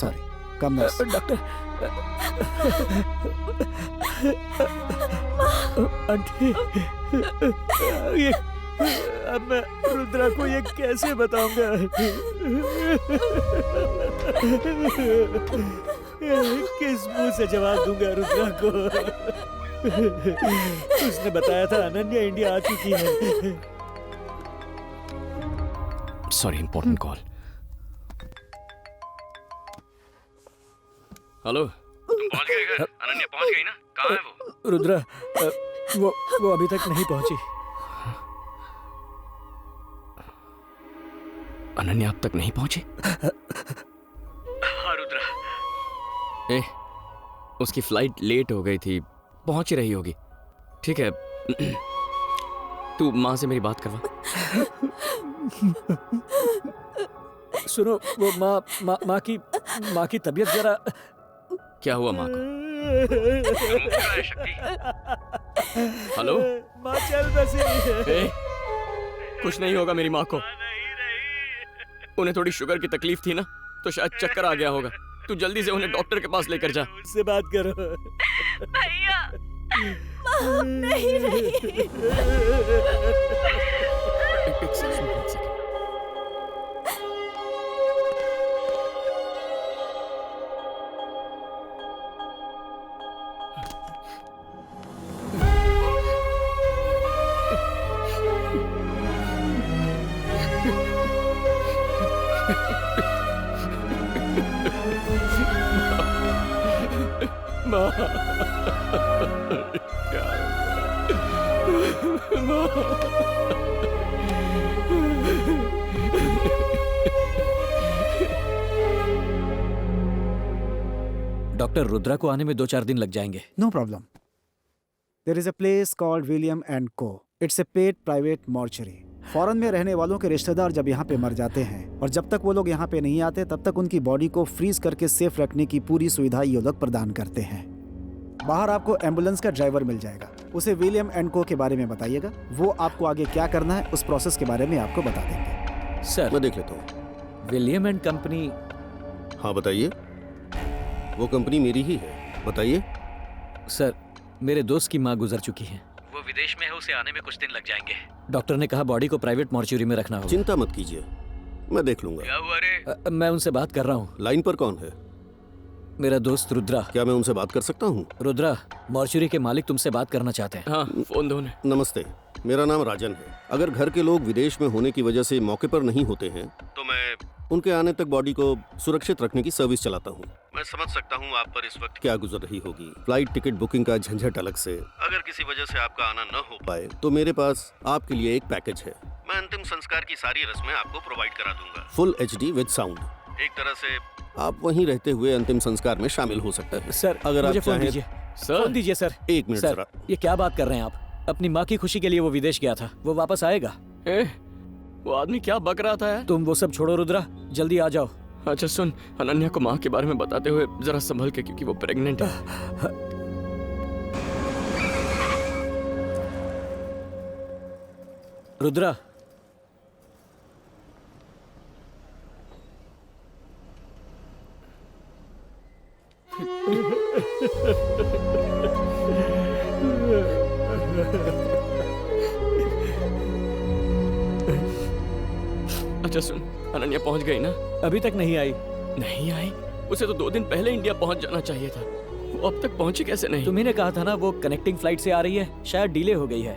Sorry. Come nurse. Doctor. Aunty, ये अब मैं रुद्रा को ये कैसे बताऊंगा? किस मुंह से जवाब दूंगा रुद्रा को? उसने बताया था अनन्या इंडिया आ चुकी है। Sorry, important call. हेलो, पहुंच गए घर? अनन्या पहुंच गई ना? कहाँ है वो? रुद्रा, वो अभी तक नहीं पहुंची। अनन्या अब तक नहीं पहुंची? हाँ रुद्रा। उसकी फ्लाइट लेट हो गई थी, पहुंच ही रही होगी। ठीक है, तू माँ से मेरी बात करवा। सुनो, वो माँ की तबीयत जरा। क्या हुआ माँ को? हेलो, माँ चल बसी। कुछ नहीं होगा मेरी माँ को। उन्हें थोड़ी शुगर की तकलीफ थी ना, तो शायद चक्कर आ गया होगा। तू जल्दी से उन्हें डॉक्टर के पास लेकर जा। उससे बात करो। भैया, माँ नहीं रही। डॉक्टर, रुद्रा को आने में 2-4 दिन लग जाएंगे। No problem. There is a place called William and co. It's a paid private mortuary. Foreign में रहने वालों के रिश्तेदार जब यहाँ पे मर जाते हैं और जब तक वो लोग यहाँ पे नहीं आते तब तक उनकी बॉडी को फ्रीज करके सेफ रखने की पूरी सुविधा ये लोग प्रदान करते हैं। बाहर आपको एम्बुलेंस का ड्राइवर मिल जाएगा। उसे विलियम एंड को के बारे में बताइएगा, वो आपको आगे क्या करना है उस प्रोसेस के बारे में आपको बता देंगे। सर, मैं देख लेता हूँ। William and company. हाँ बताइए। वो कंपनी मेरी ही है, बताइए। सर, मेरे दोस्त की माँ गुजर चुकी है। वो विदेश में है, उसे आने में कुछ दिन लग जाएंगे। डॉक्टर ने कहा बॉडी को प्राइवेट मॉर्चुरी में रखना होगा। चिंता मत कीजिए, मैं देख लूंगा। क्या हुआ रे? मैं उनसे बात कर रहा हूँ। लाइन पर कौन है? मेरा दोस्त रुद्रा। क्या मैं उनसे बात कर सकता हूँ? रुद्रा, मॉर्चुरी के मालिक तुमसे बात करना चाहते हैं। हाँ, फोन दो उन्हें। नमस्ते, मेरा नाम राजन है। अगर घर के लोग विदेश में होने की वजह से मौके पर नहीं होते हैं तो मैं उनके आने तक बॉडी को सुरक्षित रखने की सर्विस चलाता हूँ। मैं समझ सकता हूँ आप पर इस वक्त क्या गुजर रही होगी। फ्लाइट टिकट बुकिंग का झंझट अलग से। अगर किसी वजह से आपका आना न हो पाए तो मेरे पास आपके लिए एक पैकेज है। मैं अंतिम संस्कार की सारी रस्में आपको प्रोवाइड करा दूंगा। Full HD with sound. एक तरह से आप वहीं रहते हुए अंतिम संस्कार में शामिल हो सकते हैं। सर, अगर मुझे आप फोन चाहें। दीजिए। फोन दीजिए सर। एक मिनट सर, जरा। ये क्या बात कर रहे हैं आप? अपनी माँ की खुशी के लिए वो विदेश गया था, वो वापस आएगा। वो आदमी क्या बक रहा था यार? तुम वो सब छोड़ो रुद्रा, जल्दी आ जाओ। अच्छा सुन, अनन्या को माँ के बारे में बताते हुए जरा संभल के, क्योंकि वो प्रेग्नेंट है। रुद्रा, अच्छा सुन, अनन्या पहुंच गई ना? अभी तक नहीं आई। नहीं आई? उसे तो 2 दिन पहले इंडिया पहुंच जाना चाहिए था। वो अब तक पहुंची कैसे नहीं? तुम्ही ने कहा था ना वो कनेक्टिंग फ्लाइट से आ रही है, शायद डिले हो गई है।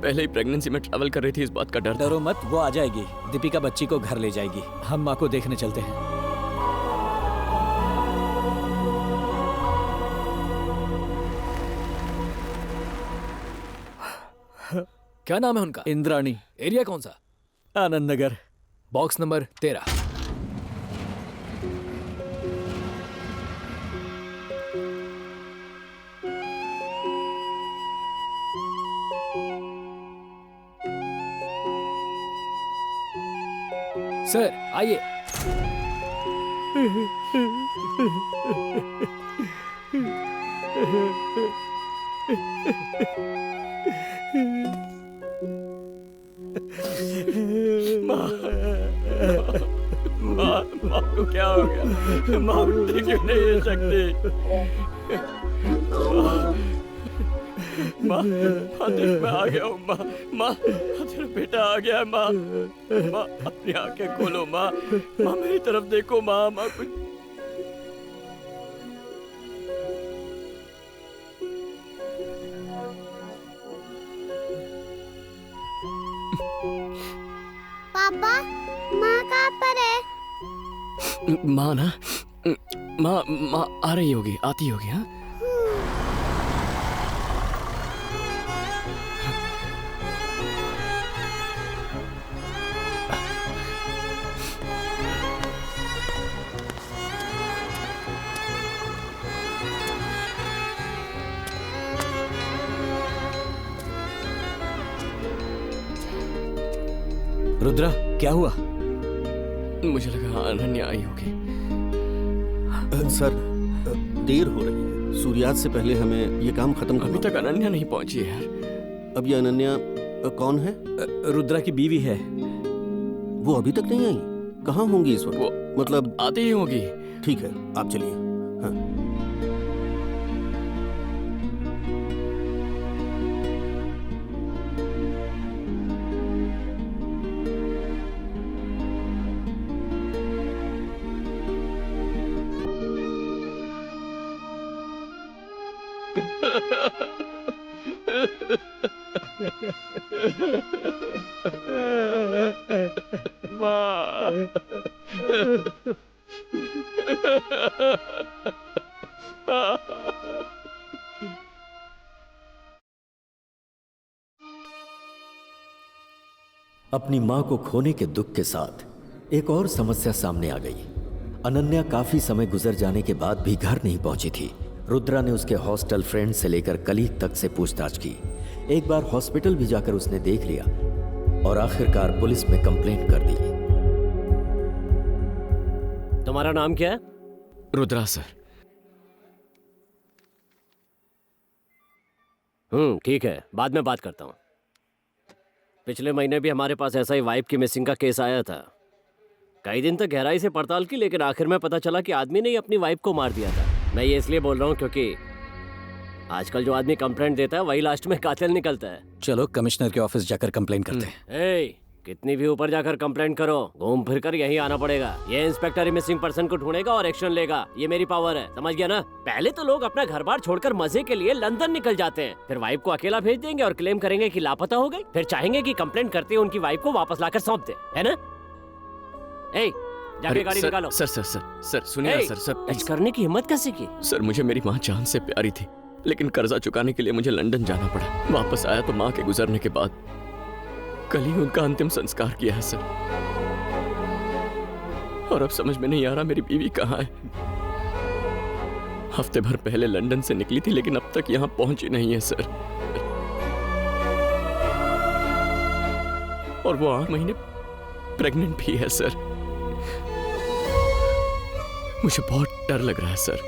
पहले ही प्रेगनेंसी में ट्रैवल कर रही थी, इस बात का डर। डरो मत, वो आ जाएगी। दीपिका बच्ची को घर ले जाएगी। हम माँ को देखने चलते हैं। क्या नाम है उनका? इंद्राणी। एरिया कौन सा? Anand Nagar, box number 13। Sir आइए। माँ माँ को क्या हो गया? माँ उठती क्यों नहीं है शक्ति? माँ माँ देख मैं आ गया हूँ माँ। माँ तेरा बेटा आ गया है माँ। माँ अपनी आंखें खोलो माँ। माँ मेरी तरफ देखो माँ। माँ कुछ पापा माँ कहाँ पर है? माँ ना माँ माँ आ रही होगी, आती होगी। हाँ रुद्रा क्या हुआ? मुझे लगा अनन्या आई होगी। सर देर हो रही है, सूर्यास्त से पहले हमें ये काम खत्म करना। अभी तक अनन्या नहीं पहुंची है यार। अब ये अनन्या कौन है? रुद्रा की बीवी है। वो अभी तक नहीं आई? कहाँ होंगी इस वक्त? वो मतलब आती ही होगी। ठीक है आप चलिए। हाँ। अपनी मां को खोने के दुख के साथ एक और समस्या सामने आ गई। अनन्या काफी समय गुजर जाने के बाद भी घर नहीं पहुंची थी। रुद्रा ने उसके हॉस्टल फ्रेंड से लेकर कलीग तक से पूछताछ की। एक बार हॉस्पिटल भी जाकर उसने देख लिया और आखिरकार पुलिस में कंप्लेंट कर दी। तुम्हारा नाम क्या है? रुद्रा सर। ठीक है, बाद में बात करता हूँ। पिछले महीने भी हमारे पास ऐसा ही वाइफ की मिसिंग का केस आया था। कई दिन तक गहराई से पड़ताल की, लेकिन आखिर में पता चला कि आदमी ने ही अपनी वाइफ को मार दिया था। मैं ये इसलिए बोल रहा हूँ क्योंकि आजकल जो आदमी कंप्लेंट देता है वही लास्ट में कातिल निकलता है। चलो कमिश्नर के ऑफिस जाकर कंप्लेन करते हैं। कितनी भी ऊपर जाकर कंप्लेंट करो, घूम फिर कर यही आना पड़ेगा। ये इंस्पेक्टर ही मिसिंग पर्सन को ढूंढेगा और एक्शन लेगा। ये मेरी पावर है, समझ गया ना? पहले तो लोग अपना घर बार छोड़कर मजे के लिए लंदन निकल जाते हैं, फिर वाइफ को अकेला भेज देंगे और क्लेम करेंगे कि लापता हो गई। फिर चाहेंगे कि कंप्लेंट करते हुए उनकी वाइफ को वापस लाकर सौंप दे, है ना? जाके गाड़ी निकालो। सर सर सर सर सुनिए सर। सर ऐसा करने की हिम्मत कैसे की? सर मुझे मेरी माँ जान से प्यारी थी, लेकिन कर्जा चुकाने के लिए मुझे लंदन जाना पड़ा। वापस आया तो माँ के गुजरने के बाद कल ही उनका अंतिम संस्कार किया है सर। और अब समझ में नहीं आ रहा मेरी बीवी कहाँ है। हफ्ते भर पहले लंदन से निकली थी, लेकिन अब तक यहाँ पहुंची नहीं है सर। और वो 8 महीने प्रेग्नेंट भी है सर। मुझे बहुत डर लग रहा है सर।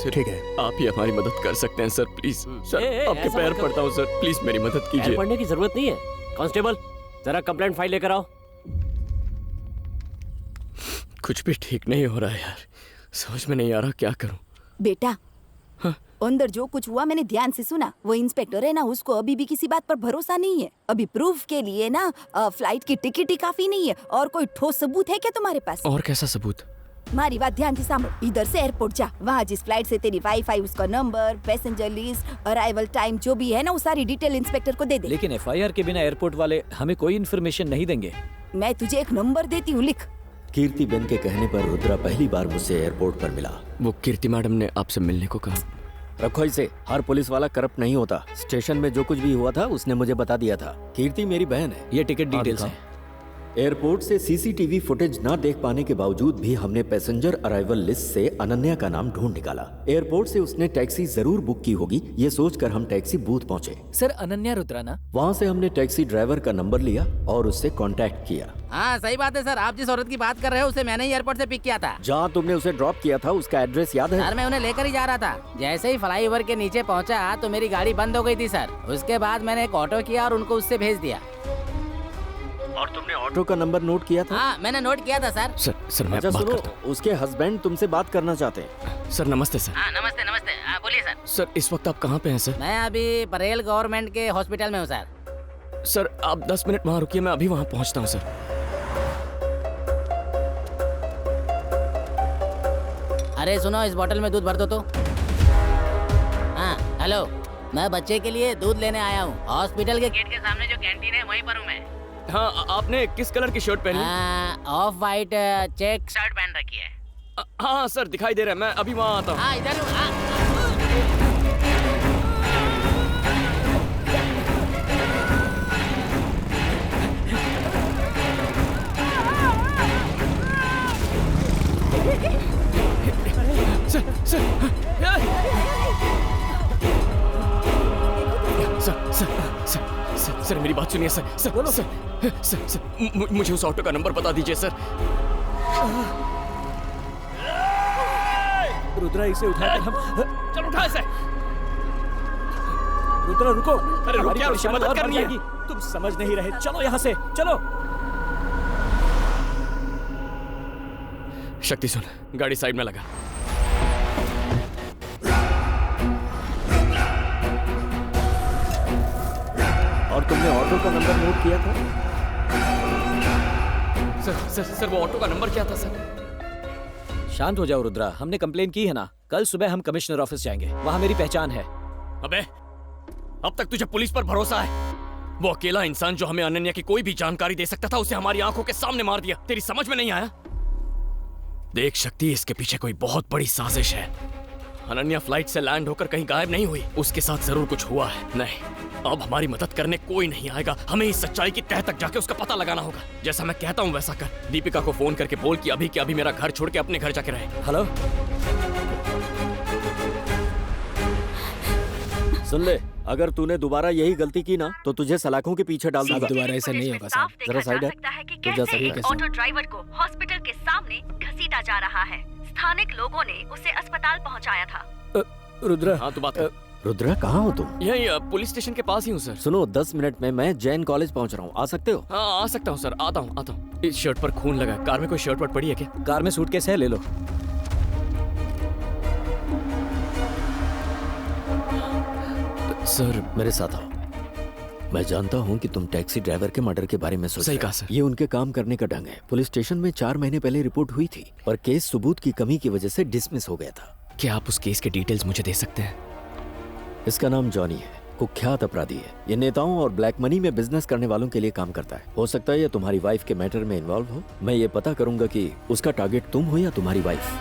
ठीक है, आप ही हमारी मदद कर सकते हैं सर, प्लीज। सर आपके पैर पड़ता हूँ सर, प्लीज मेरी मदद कीजिए। पढ़ने की जरूरत नहीं है। कांस्टेबल जरा कंप्लेंट फाइल लेकर आओ। कुछ भी ठीक नहीं हो रहा है यार, समझ में नहीं आ रहा क्या करूं। बेटा अंदर जो कुछ हुआ मैंने ध्यान से सुना। वो इंस्पेक्टर है ना, उसको अभी भी किसी बात पर भरोसा नहीं है। अभी प्रूफ के लिए ना फ्लाइट की टिकट ही काफी नहीं है। और कोई ठोस सबूत है क्या तुम्हारे पास? और कैसा सबूत? हमारी बात ध्यान से सामने। इधर से एयरपोर्ट जा, वहाँ जिस फ्लाइट से तेरी वाईफाई, उसका number, passenger list, arrival time जो भी है ना, वो सारी डिटेल इंस्पेक्टर को दे दे। लेकिन FIR के बिना एयरपोर्ट वाले हमें कोई इन्फॉर्मेशन नहीं देंगे। मैं तुझे एक नंबर देती हूँ, लिख। कीर्ति बेन के कहने पर रुद्रा पहली बार मुझसे एयरपोर्ट पर मिला। वो कीर्ति मैडम ने आपसे मिलने को कहा। रखो इसे, हर पुलिस वाला करप्ट नहीं होता। स्टेशन में जो कुछ भी हुआ था उसने मुझे बता दिया था। कीर्ति मेरी बहन है। ये टिकट डिटेल्स हैं। एयरपोर्ट से CCTV फुटेज ना देख पाने के बावजूद भी हमने पैसेंजर अराइवल लिस्ट से अनन्या का नाम ढूंढ निकाला। एयरपोर्ट से उसने टैक्सी जरूर बुक की होगी, ये सोचकर हम टैक्सी बूथ पहुंचे। सर अनन्या रुद्रा ना? वहाँ से हमने टैक्सी ड्राइवर का नंबर लिया और उससे कांटेक्ट किया। हाँ सही बात है सर, आप जिस औरत की बात कर रहे हो उसे मैंने ही एयरपोर्ट से पिक किया था। जहाँ तुमने उसे ड्रॉप किया था उसका एड्रेस याद है? सर मैं उन्हें लेकर ही जा रहा था। जैसे ही फ्लाईओवर के नीचे पहुँचा तो मेरी गाड़ी बंद हो गई थी सर। उसके बाद मैंने एक ऑटो किया और उनको उससे भेज दिया। और तुमने ऑटो का नंबर नोट किया था? हाँ, मैंने नोट किया था सर। सर मैं अच्छा बात सुनो, करता उसके हस्बैंड तुमसे बात करना चाहते हैं। सर नमस्ते सर। हाँ, नमस्ते नमस्ते। हाँ, बोलिए सर। सर इस वक्त आप कहाँ पे हैं सर? मैं अभी परेल गवर्नमेंट के हॉस्पिटल में हूँ सर। सर आप 10 मिनट वहाँ रुकिए, मैं अभी वहाँ पहुँचता हूँ सर। अरे सुनो, इस बोतल में दूध भर दो तो। हाँ हेलो, मैं बच्चे के लिए दूध लेने आया हूँ। हॉस्पिटल के गेट के सामने जो कैंटीन है वहीं पर हूँ मैं। हाँ, आपने किस कलर की शर्ट पहनी है? ऑफ वाइट चेक शर्ट पहन रखी है। हाँ सर दिखाई दे रहा है, मैं अभी वहाँ आता हूँ। हाँ इधर हूँ। हाँ। सर मेरी बात सुनिए सर। सर मुझे उस ऑटो का नंबर बता दीजिए सर। रुद्रा इसे उठाकर हम चल उठा इसे। रुद्रा रुको। अरे रुक यार, उसकी मदद करनी है। तुम समझ नहीं रहे, चलो यहाँ से चलो। शक्ति सुन, गाड़ी साइड में लगा। और तुमने ऑटो का नंबर नोट किया था? सर वो ऑटो का नंबर क्या था सर? शांत हो जाओ रुद्रा, हमने कंप्लेन की है ना। कल सुबह हम कमिश्नर ऑफिस जाएंगे, वहाँ मेरी पहचान है। अबे अब तक तुझे पुलिस पर भरोसा है? वो अकेला इंसान जो हमें अनन्या की कोई भी जानकारी दे सकता था, उसे हमारी आंखों के सामने मार दिया। तेरी समझ में नहीं आया? देख शक्ति, इसके पीछे कोई बहुत बड़ी साजिश है। अनन्या फ्लाइट से लैंड होकर कहीं गायब नहीं हुई, उसके साथ जरूर कुछ हुआ है। नहीं, अब हमारी मदद करने कोई नहीं आएगा। हमें इस सच्चाई की तह तक जाके उसका पता लगाना होगा। जैसा मैं कहता हूँ वैसा कर। दीपिका को फोन करके बोल कि अभी के अभी मेरा घर छोड़ के अपने घर जाके रहे। हेलो, सुन ले, अगर तूने दोबारा यही गलती की ना तो तुझे सलाखों के पीछे डाल दूंगा। दोबारा ऐसा नहीं होगा साहब। जरा साइड है। तो कैसे एक ऑटो ड्राइवर को हॉस्पिटल के सामने घसीटा जा रहा है। स्थानिक लोगों ने उसे अस्पताल पहुंचाया था। रुद्रा। हाँ, तू बात कर। रुद्रा, कहाँ हो तुम? यही पुलिस स्टेशन के पास ही हूँ सर। सुनो, 10 मिनट में मैं जैन कॉलेज पहुँच रहा हूँ, आ सकते हो? हाँ आ सकता हूँ सर, आता हूँ। इस शर्ट पर खून लगा। कार में कोई शर्ट वट पड़ी है क्या? कार में सूटकेस है, ले लो। सर मेरे साथ आओ। मैं जानता हूँ कि तुम टैक्सी ड्राइवर के मर्डर के बारे में सोच सही रहे कहा हो। सर। ये उनके काम करने का ढंग है। पुलिस स्टेशन में 4 महीने पहले रिपोर्ट हुई थी और केस सबूत की कमी की वजह से डिसमिस हो गया था। क्या आप उस केस के डिटेल्स मुझे दे सकते हैं? इसका नाम जॉनी है, कुख्यात अपराधी है। ये नेताओं और ब्लैक मनी में बिजनेस करने वालों के लिए काम करता है। हो सकता है ये तुम्हारी वाइफ के मैटर में इन्वॉल्व हो। मैं ये पता करूंगा कि उसका टारगेट तुम हो या तुम्हारी वाइफ।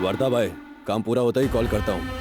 वर्दा भाई, काम पूरा होता ही कॉल करता हूँ।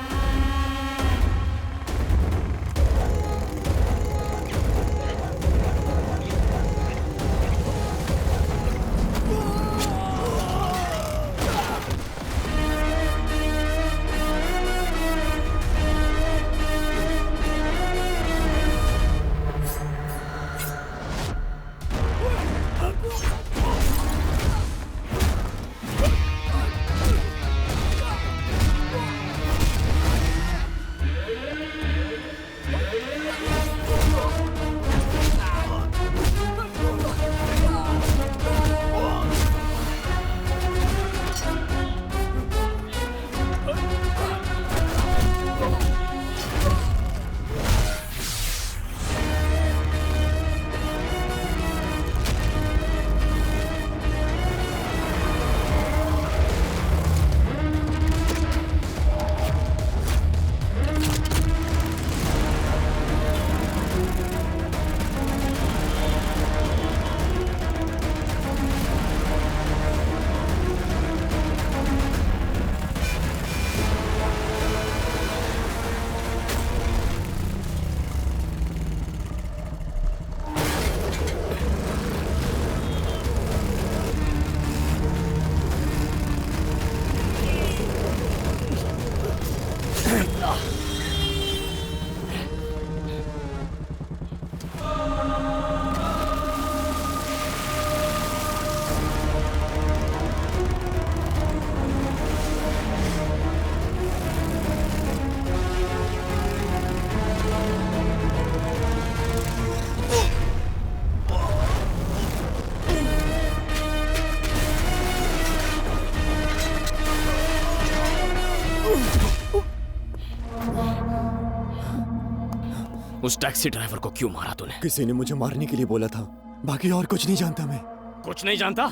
उस टैक्सी ड्राइवर को क्यों मारा तूने? किसी ने मुझे मारने के लिए बोला था, बाकी और कुछ नहीं जानता मैं। कुछ नहीं जानता?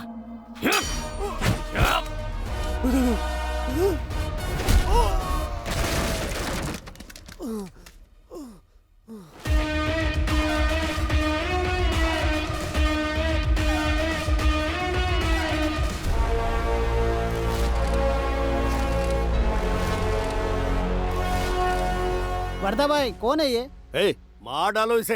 वर्धा भाई कौन है ये? ए, मार डालो इसे।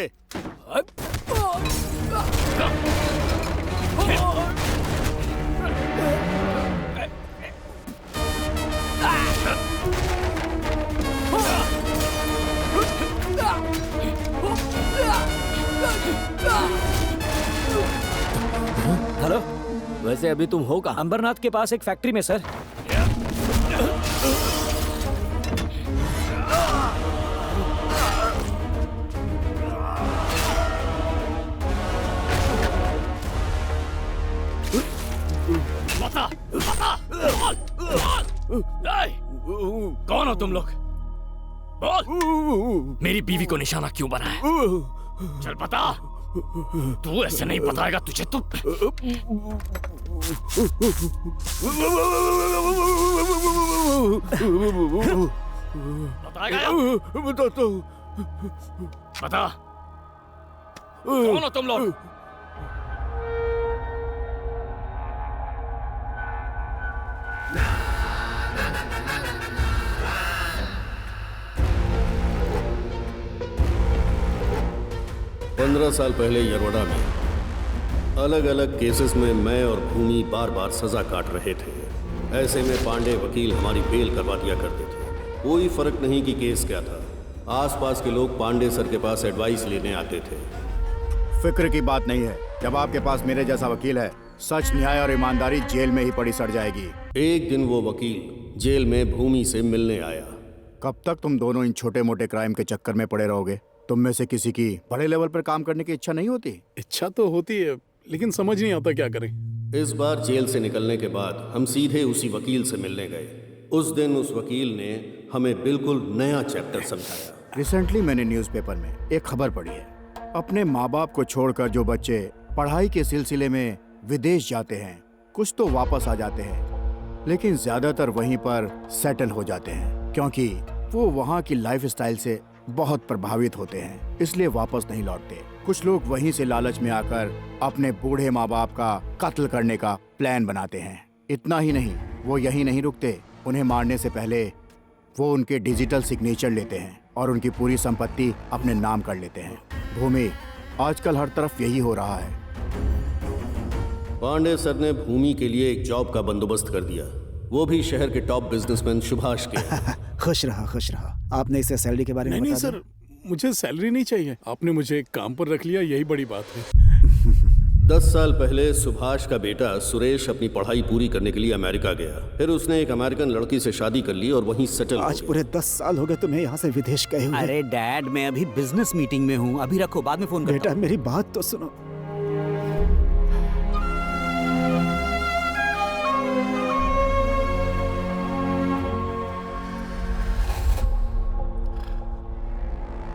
हेलो, वैसे अभी तुम हो कहाँ? अंबरनाथ के पास एक फैक्ट्री में सर। बता, बता, कौन हो तुम लोग? बोल, मेरी बीवी को निशाना क्यों बनाया? चल बता। तू ऐसे नहीं बताएगा तुझे तो। बताएगा? बताता हूँ। बता, कौन हो तुम लोग? 15 साल पहले यरवड़ा में अलग अलग केसेस में मैं और भूमि बार बार सजा काट रहे थे। ऐसे में पांडे वकील हमारी बेल करवा दिया करते थे। कोई फर्क नहीं कि केस क्या था, आसपास के लोग पांडे सर के पास एडवाइस लेने आते थे। फिक्र की बात नहीं है, जब आपके पास मेरे जैसा वकील है, सच, न्याय और ईमानदारी जेल में ही पड़ी सड़ जाएगी। एक दिन वो वकील जेल में भूमि से मिलने आया। कब तक तुम दोनों इन छोटे मोटे क्राइम के चक्कर में पड़े रहोगे? तुम में से किसी की बड़े लेवल पर काम करने की इच्छा नहीं होती? इच्छा तो होती है, लेकिन समझ नहीं आता क्या करें। इस बार जेल से निकलने के बाद हम सीधे उसी वकील से मिलने गए। उस दिन उस वकील ने हमें बिल्कुल नया चैप्टर समझाया। रिसेंटली मैंने न्यूज़पेपर में एक खबर पढ़ी है। अपने माँ बाप को छोड़कर जो बच्चे पढ़ाई के सिलसिले में विदेश जाते हैं, कुछ तो वापस आ जाते हैं, लेकिन ज्यादातर वहीं पर सेटल हो जाते हैं, क्योंकि वो वहाँ की लाइफस्टाइल से बहुत प्रभावित होते हैं, इसलिए वापस नहीं लौटते। कुछ लोग वहीं से लालच में आकर अपने बूढ़े माँ बाप का कत्ल करने का प्लान बनाते हैं। इतना ही नहीं, वो यहीं नहीं रुकते, उन्हें मारने से पहले वो उनके डिजिटल सिग्नेचर लेते हैं और उनकी पूरी संपत्ति अपने नाम कर लेते हैं। भूमि, आजकल हर तरफ यही हो रहा है। पांडे सर ने भूमि के लिए एक जॉब का बंदोबस्त कर दिया, वो भी शहर के टॉप बिजनेसमैन सुभाष के। खुश रहा, खुश रहा। आपने इसे सैलरी के बारे में नहीं बता सर, मुझे सैलरी नहीं चाहिए। आपने मुझे एक काम पर रख लिया, यही बड़ी बात है। 10 साल पहले सुभाष का बेटा सुरेश अपनी पढ़ाई पूरी करने के लिए अमेरिका गया। फिर उसने एक अमेरिकन लड़की से शादी कर ली और वहीं सेटल हो आज गया। पूरे 10 साल हो गए तुम्हें यहाँ से विदेश गए हुए। अरे डैड, मैं अभी बिजनेस मीटिंग में हूँ, अभी रखो, बाद में फोन करता बेटा मेरी बात तो सुनो।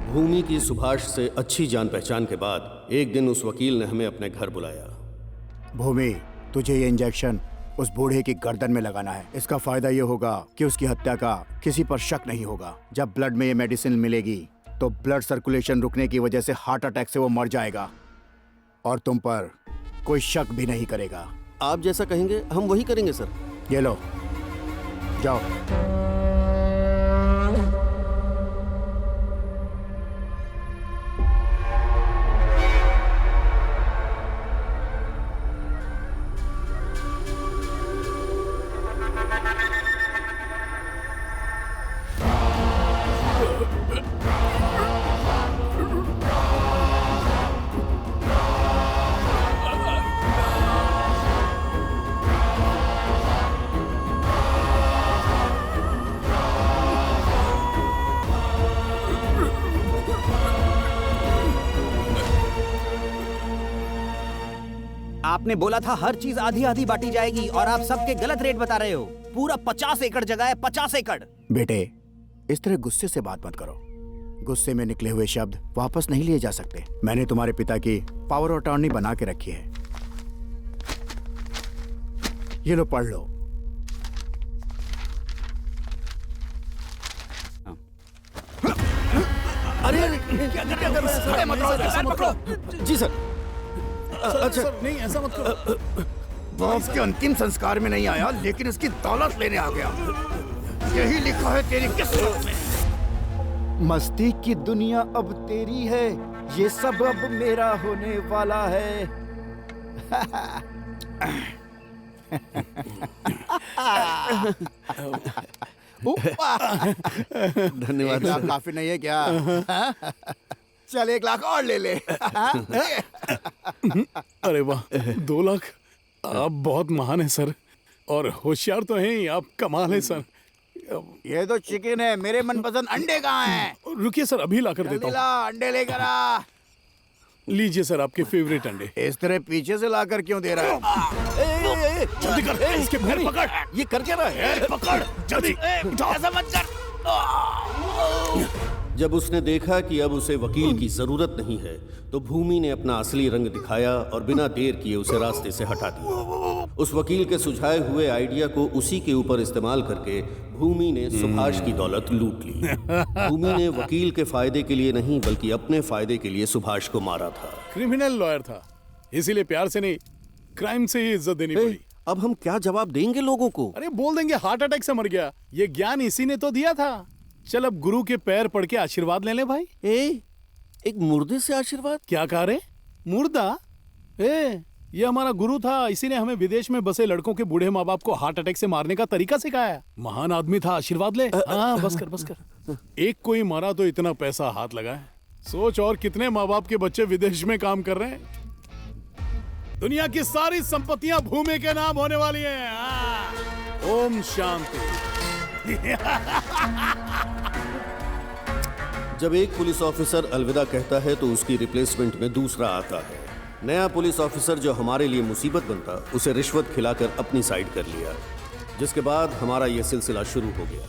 भूमि की सुभाष से अच्छी जान पहचान के बाद एक दिन उस वकील ने हमें अपने घर बुलाया। भूमि, तुझे ये इंजेक्शन उस बूढ़े की गर्दन में लगाना है। इसका फायदा ये होगा कि उसकी हत्या का किसी पर शक नहीं होगा। जब ब्लड में ये मेडिसिन मिलेगी तो ब्लड सर्कुलेशन रुकने की वजह से हार्ट अटैक से वो मर जाएगा और तुम पर कोई शक भी नहीं करेगा। आप जैसा कहेंगे हम वही करेंगे सर। ये लो, जाओ। आपने बोला था हर चीज आधी आधी बांटी जाएगी और आप सबके गलत रेट बता रहे हो। पूरा 50 एकड़ जगह है, 50 एकड़। बेटे, इस तरह गुस्से से बात मत करो। गुस्से में निकले हुए शब्द वापस नहीं लिए जा सकते। मैंने तुम्हारे पिता की पावर ऑफ अटॉर्नी बना के रखी है। ये लो, पढ़ लो। अरे क्या कर रहे हैं? ऐसा मत करो। जी सर। अच्छा नहीं, ऐसा मत करो। बाप के अंतिम संस्कार में नहीं आया, लेकिन इसकी दौलत लेने आ गया। यही लिखा है तेरी किस्मत में। मस्ती की दुनिया अब तेरी है, ये सब अब मेरा होने वाला है। धन्यवाद। 1 लाख काफी नहीं है क्या? चल 1 लाख और ले ले। अरे वाह, 2 लाख। आप बहुत महान है सर, और होशियार तो हैं ही आप। कमाल है सर। ये तो चिकन है, मेरे मनपसंद अंडे कहाँ हैं? रुकिए सर, अभी ला कर देता हूँ। अंडे लेकर आ। लीजिए सर, आपके फेवरेट अंडे। इस तरह पीछे से लाकर क्यों दे रहा है? जल्दी कर, इसके पैर पकड़। ये कर क्या रहा है? पकड़ जल्दी। ऐसा मत कर। जब उसने देखा कि अब उसे वकील की जरूरत नहीं है, तो भूमि ने अपना असली रंग दिखाया और बिना देर किए उसे रास्ते से हटा दिया। उस वकील के सुझाए हुए आइडिया को उसी के ऊपर इस्तेमाल करके भूमि ने सुभाष की दौलत लूट ली। भूमि ने वकील के फायदे के लिए नहीं, बल्कि अपने फायदे के लिए सुभाष को मारा था। क्रिमिनल लॉयर था, इसीलिए प्यार से नहीं, क्राइम से ही इज्जत देनी पड़ी। अब हम क्या जवाब देंगे लोगों को? अरे बोल देंगे हार्ट अटैक से मर गया। ये ज्ञान इसी ने तो दिया था। चल अब गुरु के पैर पड़ के आशीर्वाद ले ले भाई। एक मुर्दे से आशीर्वाद? क्या कह रहे? मुर्दा? ये हमारा गुरु था, इसी ने हमें विदेश में बसे लड़कों के बूढ़े माँ बाप को हार्ट अटैक से मारने का तरीका सिखाया। महान आदमी था, आशीर्वाद ले। हाँ बस कर। एक कोई मारा तो इतना पैसा हाथ लगा है। सोच और कितने माँ बाप के बच्चे विदेश में काम कर रहे हैं। दुनिया की सारी संपत्तियां भूमि के नाम होने वाली हैं। ओम शांति। जब एक पुलिस ऑफिसर अलविदा कहता है तो उसकी रिप्लेसमेंट में दूसरा आता है। नया पुलिस ऑफिसर जो हमारे लिए मुसीबत बनता, उसे रिश्वत खिलाकर अपनी साइड कर लिया, जिसके बाद हमारा यह सिलसिला शुरू हो गया।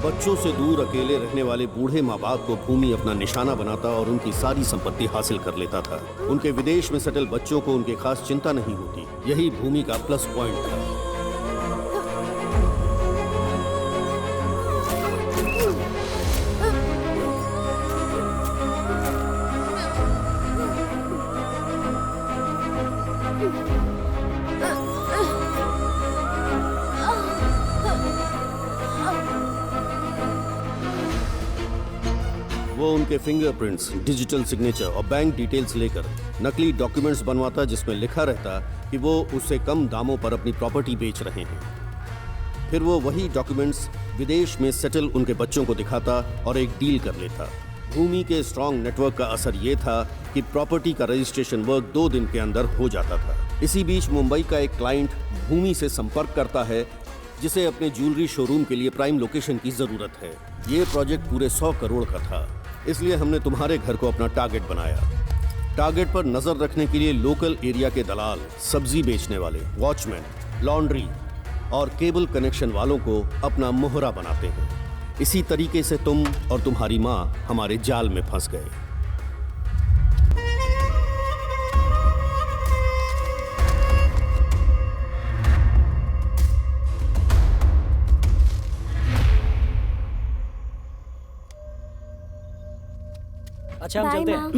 बच्चों से दूर अकेले रहने वाले बूढ़े माँ बाप को भूमि अपना निशाना बनाता और उनकी सारी संपत्ति हासिल कर लेता था। उनके विदेश में सेटल बच्चों को उनकी खास चिंता नहीं होती। यही भूमि का प्लस पॉइंट था। वो उनके फिंगरप्रिंट्स, डिजिटल सिग्नेचर और बैंक डिटेल्स लेकर नकली डॉक्यूमेंट्स बनवाता, जिसमें लिखा रहता कि वो उससे कम दामों पर अपनी प्रॉपर्टी बेच रहे हैं। फिर वो वही डॉक्यूमेंट्स विदेश में सेटल उनके बच्चों को दिखाता और एक डील कर लेता। भूमि के स्ट्रॉन्ग नेटवर्क का असर ये था कि प्रॉपर्टी का रजिस्ट्रेशन वर्क 2 दिन के अंदर हो जाता था। इसी बीच मुंबई का एक क्लाइंट भूमि से संपर्क करता है, जिसे अपने ज्वेलरी शोरूम के लिए प्राइम लोकेशन की जरूरत है। ये प्रोजेक्ट पूरे 100 करोड़ का था, इसलिए हमने तुम्हारे घर को अपना टारगेट बनाया। टारगेट पर नजर रखने के लिए लोकल एरिया के दलाल, सब्जी बेचने वाले, वॉचमैन, लॉन्ड्री और केबल कनेक्शन वालों को अपना मोहरा बनाते हैं। इसी तरीके से तुम और तुम्हारी माँ हमारे जाल में फंस गए। अच्छा हम चलते हैं।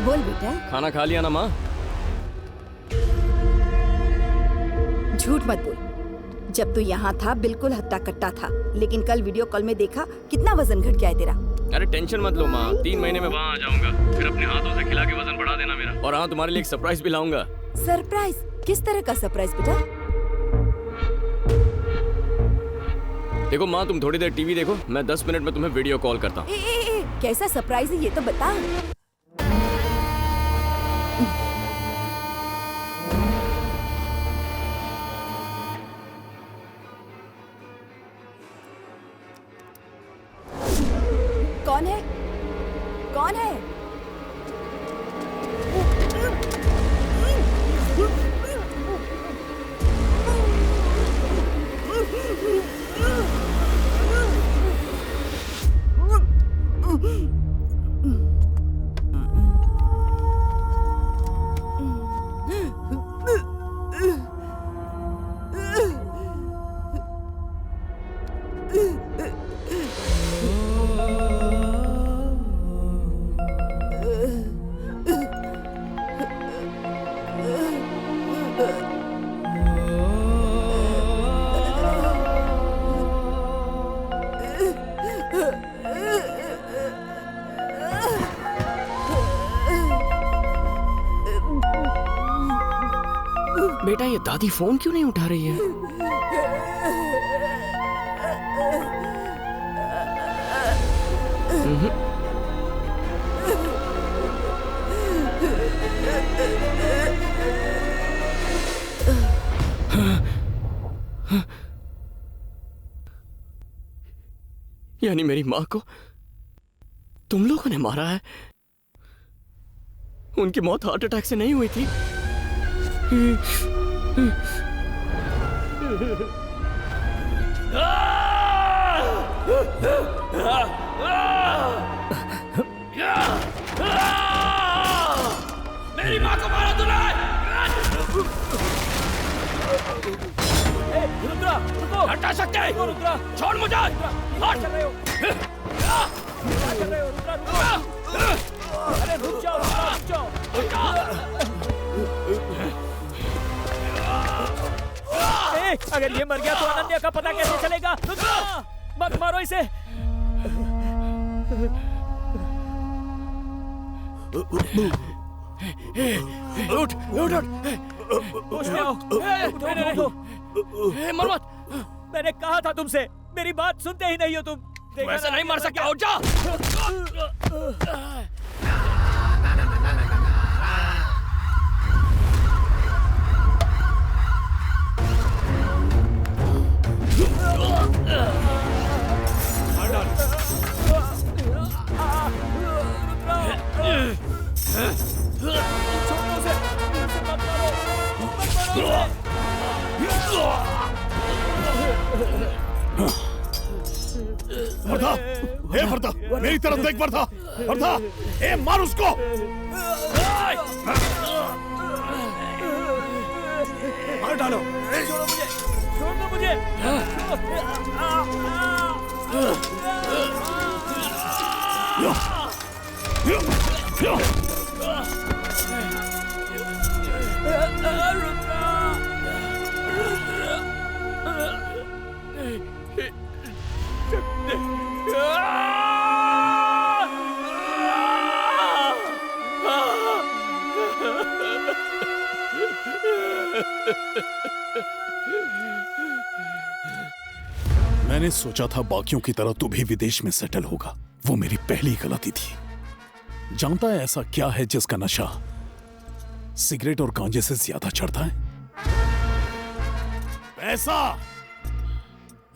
बोल बेटा। खाना खा लिया ना माँ? झूठ मत बोल। जब तू यहाँ था बिल्कुल हट्टा कट्टा था, लेकिन कल वीडियो कॉल में देखा कितना वजन घट गया है तेरा। अरे टेंशन मत लो माँ, 3 महीने में वहाँ आ जाऊंगा। फिर अपने हाथों से खिला के वजन बढ़ा देना मेरा। और हाँ, तुम्हारे लिए एक सरप्राइज भी लाऊंगा। सरप्राइज? किस तरह का सरप्राइज बेटा? देखो माँ, तुम थोड़ी देर टीवी देखो, मैं 10 मिनट में तुम्हें वीडियो कॉल करता हूँ। कैसा सरप्राइज है ये तो बता। बेटा ये दादी फोन क्यों नहीं उठा रही है? यानी मेरी माँ को तुम लोगों ने मारा है? उनकी मौत हार्ट अटैक से नहीं हुई थी? मेरी माँ को मारा तूने! रुद्रा, रुको! हटा सकते हैं! रुद्रा, छोड़ मुझे! हट! चल रहे हो? क्या कर रहे हो? रुद्रा, रुको! अरे रुक जाओ, रुक जाओ! अगर ये मर गया तो अनन्या का पता कैसे चलेगा? रुद्रा, मत मारो इसे! उठ उठ उठ! होश में आओ! उठो! मर मत! मैंने कहा था तुमसे, मेरी बात सुनते ही नहीं हो तुम। तू ऐसे नहीं मर सकता, उठ जा! वर्धा, हे वर्धा, मेरी तरफ देख वर्धा, वर्धा, हे मार उसको! मार डालो! छोड़ो मुझे! छोड़ दो मुझे! मैंने सोचा था बाकियों की तरह तू भी विदेश में सेटल होगा। वो मेरी पहली गलती थी। जानता है ऐसा क्या है जिसका नशा सिगरेट और गांजे से ज्यादा चढ़ता है? पैसा।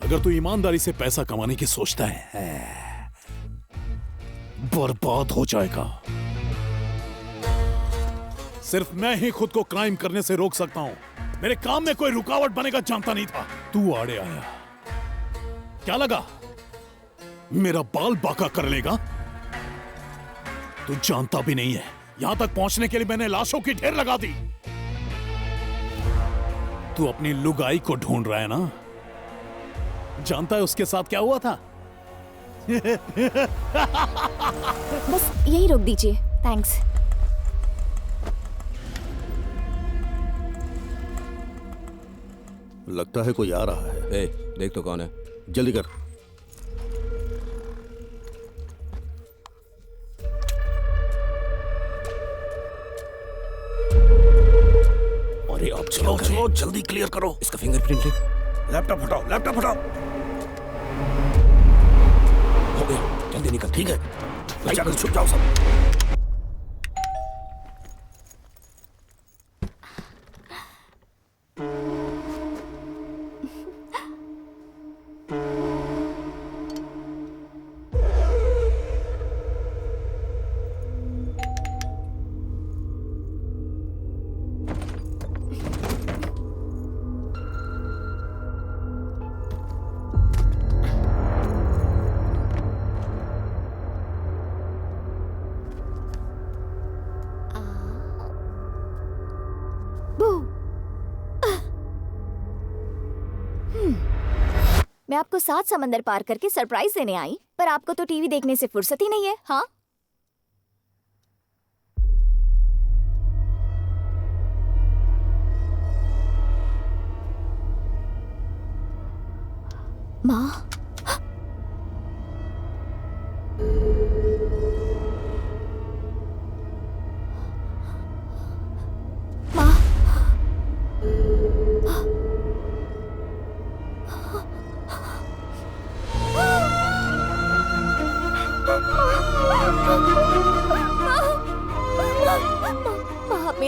अगर तू ईमानदारी से पैसा कमाने की सोचता है, बर्बाद हो जाएगा। सिर्फ मैं ही खुद को क्राइम करने से रोक सकता हूं। मेरे काम में कोई रुकावट बनेगा जानता नहीं था। तू आड़े आया, क्या लगा मेरा बाल बाका कर लेगा? तू जानता भी नहीं है, यहां तक पहुंचने के लिए मैंने लाशों की ढेर लगा दी। तू अपनी लुगाई को ढूंढ रहा है ना? जानता है उसके साथ क्या हुआ था? बस यही रोक दीजिए, थैंक्स। लगता है कोई आ रहा है। देख तो कौन है। जल्दी कर। अरे अब चलो चलो जल्दी क्लियर करो। इसका फिंगरप्रिंट ले। लैपटॉप हटाओ, लैपटॉप हटाओ। हो गया, जल्दी निकल। ठीक है, जाकर छुप जाओ सब। मैं आपको 7 समंदर पार करके सरप्राइज देने आई, पर आपको तो टीवी देखने से फुर्सत ही नहीं है। हाँ, माँ, माँ,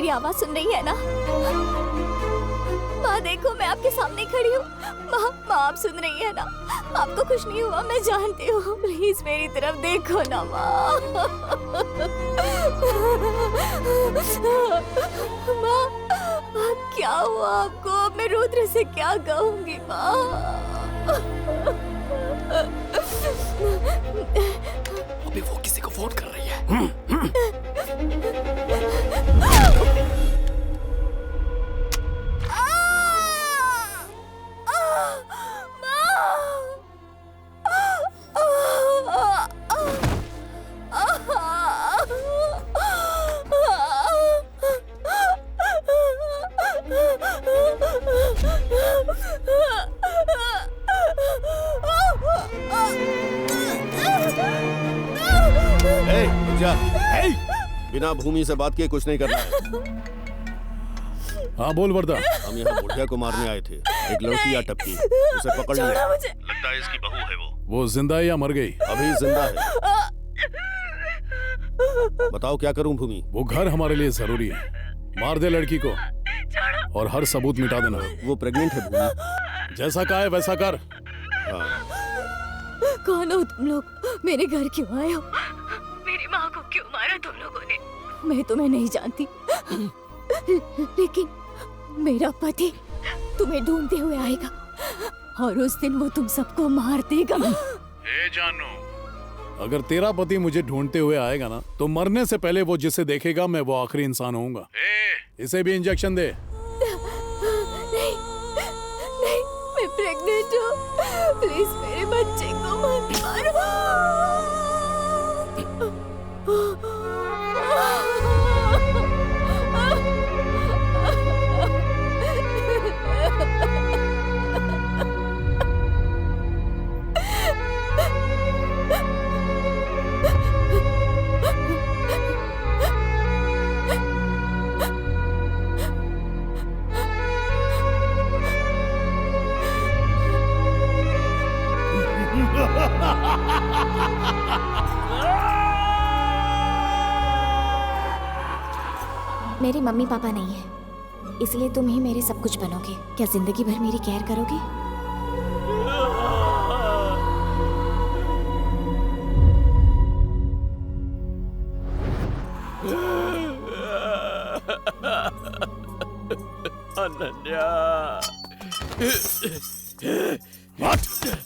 मेरी आवाज सुन रही है ना? माँ देखो, मैं आपके सामने खड़ी हूँ। माँ माँ आप सुन रही है ना? आपको कुछ नहीं हुआ, मैं जानती हूँ। प्लीज मेरी तरफ देखो ना माँ। माँ क्या हुआ आपको? मैं रुद्र से क्या कहूँगी माँ? अभी वो किसी को फोन कर रही है। बिना भूमि से बात किए कुछ नहीं करना है। हाँ बोल वर्दा। हम यहाँ बुढ़िया को मारने आए थे। एक लड़की आ टपकी, उसे पकड़ लिया। लगता है इसकी बहू है वो जिंदा है या मर गई? अभी जिंदा है। बताओ क्या करूं भूमि? वो घर हमारे लिए जरूरी है। मार दे लड़की को और हर सबूत मिटा देना। वो प्रेग्नेंट है भूमि। जैसा कहा है वैसा कर। कौन हो तुम लोग? मेरे घर क्यों आए हो? मेरी माँ को क्यों मारा तुम लोगों ने? मैं तुम्हें नहीं जानती, लेकिन मेरा पति तुम्हें ढूंढते हुए आएगा और उस दिन वो तुम सबको मार देगा। ए जानू, अगर तेरा पति मुझे ढूंढते हुए आएगा ना, तो मरने से पहले वो जिसे देखेगा मैं वो आखिरी इंसान होऊंगा। इसे भी इंजेक्शन दे। नहीं, नहीं, मैं प्रेग्नेंट हूँ। प्लीज मेरे बच्चे को मत मारो। मेरे मम्मी पापा नहीं है, इसलिए तुम ही मेरे सब कुछ बनोगे। क्या जिंदगी भर मेरी केयर करोगे? अनन्या,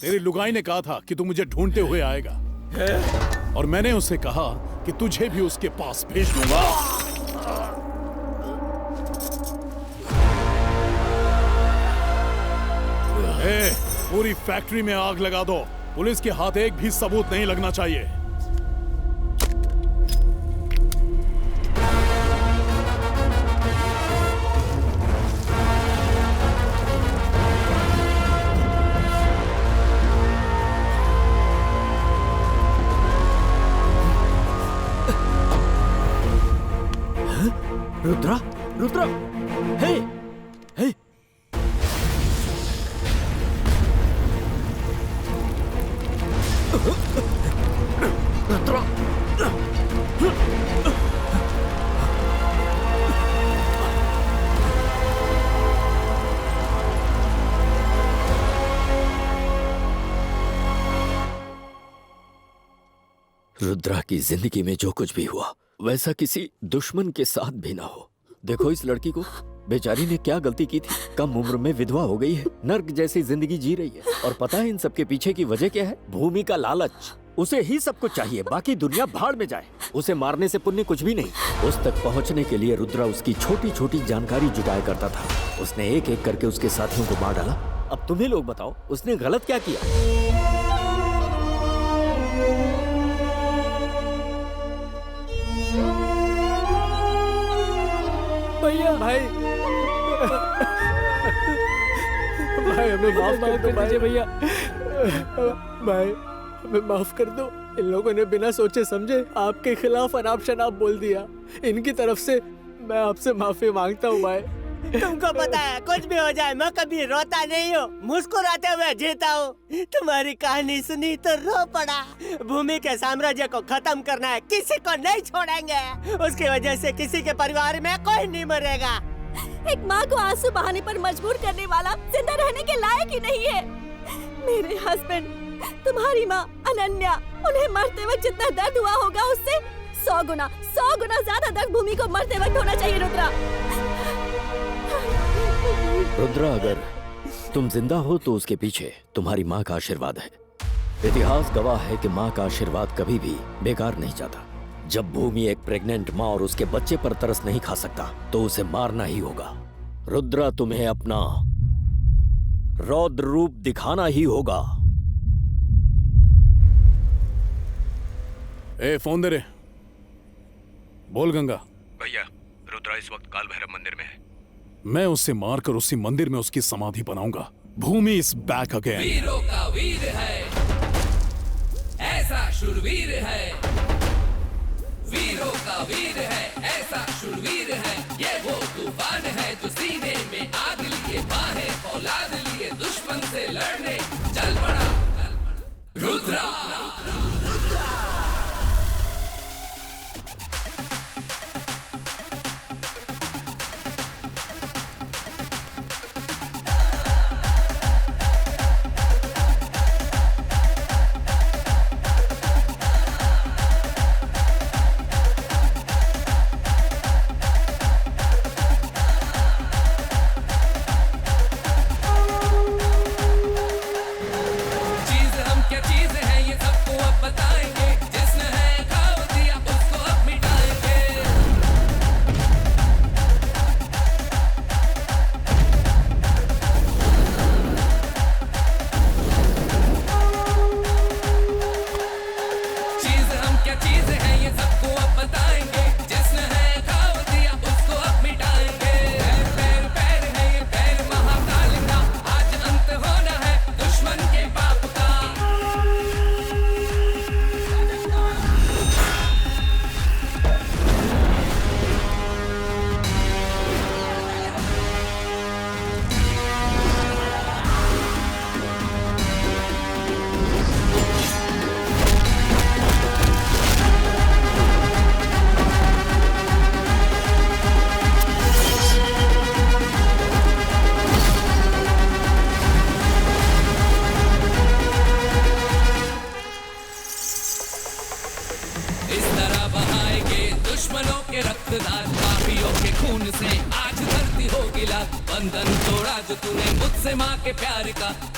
तेरी लुगाई ने कहा था कि तू मुझे ढूंढते हुए आएगा, और मैंने उसे कहा कि तुझे भी उसके पास भेज दूंगा। पूरी फैक्ट्री में आग लगा दो। पुलिस के हाथ एक भी सबूत नहीं लगना चाहिए। रुद्रा, रुद्रा, हे, हे। रुद्रा, रुद्रा की जिंदगी में जो कुछ भी हुआ वैसा किसी दुश्मन के साथ भी ना हो। देखो इस लड़की को, बेचारी ने क्या गलती की थी। कम उम्र में विधवा हो गई है, नर्क जैसी जिंदगी जी रही है। और पता है इन सब के पीछे की वजह क्या है? भूमि का लालच। उसे ही सब कुछ चाहिए, बाकी दुनिया भाड़ में जाए। उसे मारने से पुण्य कुछ भी नहीं। उस तक पहुंचने के लिए रुद्रा उसकी छोटी छोटी जानकारी जुटाया करता था। उसने एक एक करके उसके साथियों को मार डाला। अब तुम्हें लोग बताओ, उसने गलत क्या किया? भैया, भाई, भाई हमें माफ कर दीजिए भैया। भाई हमें माफ कर दो। इन लोगों ने बिना सोचे समझे आपके खिलाफ अनाप शनाप बोल दिया। इनकी तरफ से मैं आपसे माफी मांगता हूँ भाई। तुमको पता है कुछ भी हो जाए मैं कभी रोता नहीं हूँ, मुस्कुराते हुए जीता हूँ। तुम्हारी कहानी सुनी तो रो पड़ा। भूमि के साम्राज्य को खत्म करना है, किसी को नहीं छोड़ेंगे। उसकी वजह से किसी के परिवार में कोई नहीं मरेगा। एक माँ को आंसू बहाने पर मजबूर करने वाला जिंदा रहने के लायक ही नहीं है। मेरे हस्बैंड, तुम्हारी माँ अनन्या, उन्हें मरते वक्त जितना दर्द हुआ होगा उससे 100 गुना ज्यादा दर्द भूमि को मरते वक्त होना चाहिए। रुद्रा, रुद्रा, अगर तुम जिंदा हो तो उसके पीछे तुम्हारी माँ का आशीर्वाद है। इतिहास गवाह है कि माँ का आशीर्वाद कभी भी बेकार नहीं जाता। जब भूमि एक प्रेग्नेंट माँ और उसके बच्चे पर तरस नहीं खा सकता तो उसे मारना ही होगा। रुद्रा, तुम्हें अपना रौद्र रूप दिखाना ही होगा। फोन दे रे। बोल गंगा। भैया, रुद्रा इस वक्त काल भैरव मंदिर में है। मैं उसे मारकर उसी मंदिर में उसकी समाधि बनाऊंगा। भूमि इज बैक अगेन। वीरों का वीर है, ऐसा शूरवीर है। वीरों का वीर है, ऐसा शूरवीर है। ये वो तूफान है जो सीने में आग लिए, बाहें फौलाद लिए दुश्मन से लड़ने चल पड़ा। रुद्रा।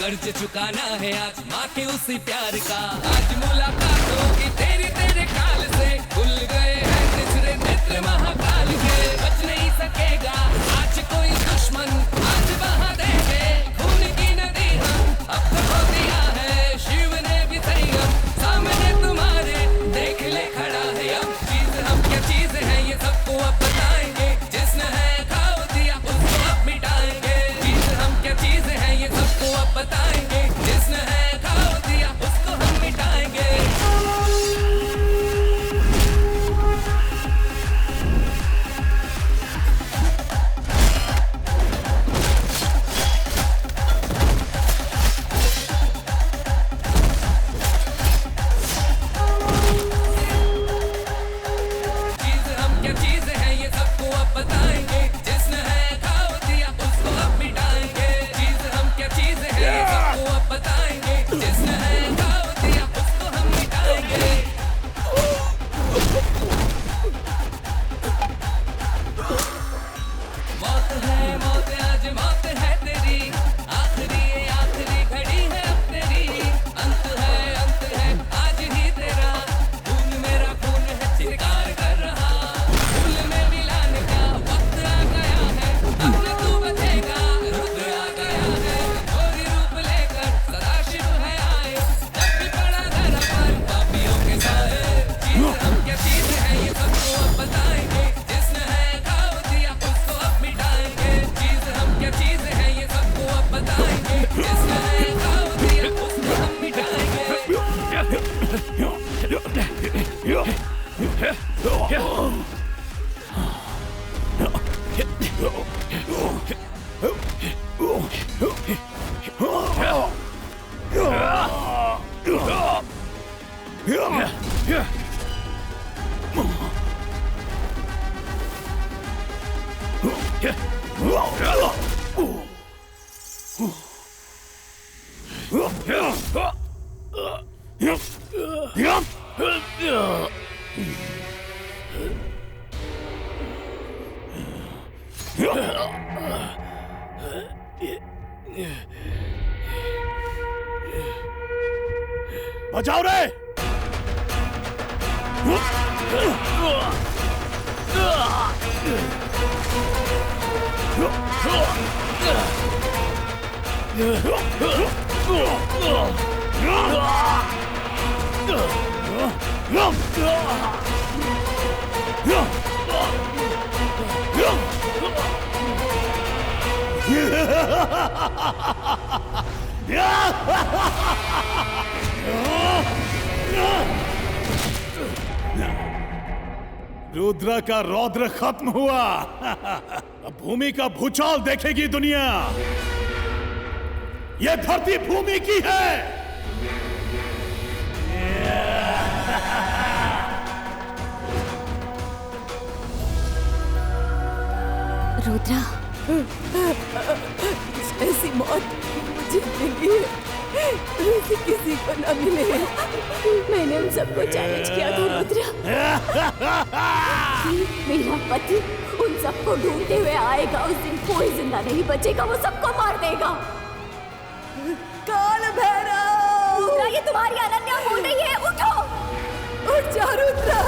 कर्ज चुकाना है आज माँ के उसी प्यार का। आज मुलाकात होगी तेरी तेरे काल से, खुल गए हैं तिसरे नेत्र महाकाल के। बच नहीं सकेगा आज कोई दुश्मन, आज बहा देंगे खून की नदी हम। अब तो हो दिया है शिव ने भी संयम, सामने तुम्हारे देख ले खड़ा है अब। चीज हम क्या चीज है ये सबको अब बताएंगे, जिसने है खाओ दिया उसको अब मिटाएंगे। चीज हम क्या चीज है ये सबको अब बताएंगे, जिसने है खाओ दिया उसको हम मिटाएंगे। चीज हम क्या चीज है ये सबको अब बताएंगे, जिसने है खाओ दिया उसको अब मिटाएंगे। चीज हम क्या चीज है ये सबको अब बताएंगे, जिसने है खाओ दिया उसको हम मिटाएंगे। मौत है मौत आज मौत है तेरी, आखिरी घड़ी है अब तेरी। अंत है आज ही तेरा, खून मेरा खून है चित्कार कर रहा। फूल में मिलाने का वक्त आ गया है, अब न तू बचेगा। रुद्र आ गया है घोरी रूप लेकर, सदाशिव है आए। जब भी पड़ा धरा पर पापियों के साए। चीज हम क्या चीज है ये सबको अब बताएंगे, जिसने है खाओ दिया उसको अब मिटाएंगे। चीज हम क्या चीज है ये सबको अब बताएंगे, जिसने है खाओ दिया उसको हम मिटाएंगे। बचाओ रे! रुद्र का रौद्र खत्म हुआ। अब भूमि का भूचाल देखेगी दुनिया। यह धरती भूमि की है। रुद्रा, ऐसी मौत मुझे मिली है, वैसे किसी को न मिले। मैंने उन सबको चैलेंज किया था रुद्रा। मेरा पति उन सबको ढूंढते हुए आएगा, उस दिन कोई जिंदा नहीं बचेगा, वो सबको मार देगा। काल भैरव! रुद्रा, ये तुम्हारी अनन्या बोल रही है, उठो! उठ जा रुद्रा!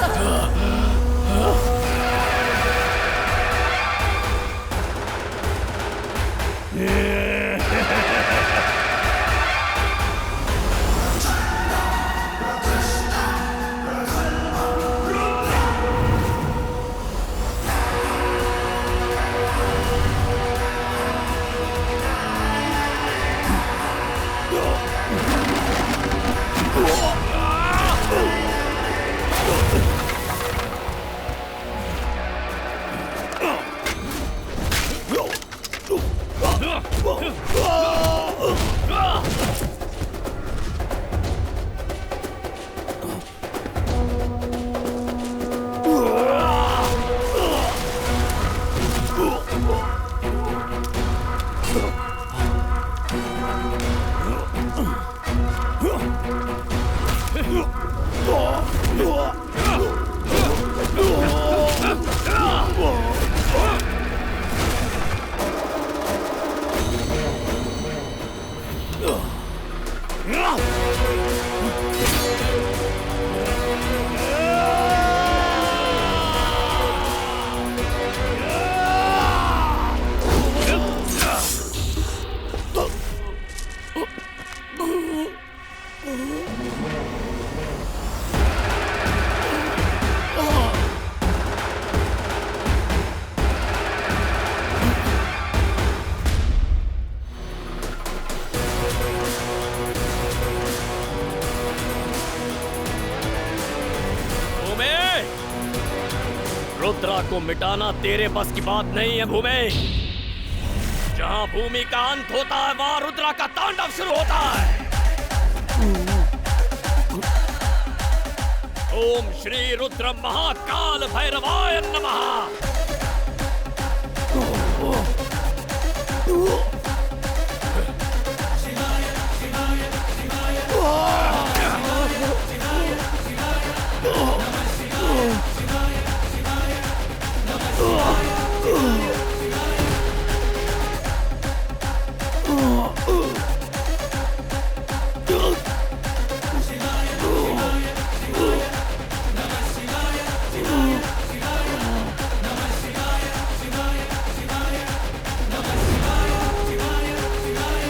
रुद्रा को मिटाना तेरे बस की बात नहीं है भूमि। जहां भूमि का अंत होता है वहां रुद्रा का तांडव शुरू होता है। ओम श्री रुद्र महाकाल भैरवाय नमः।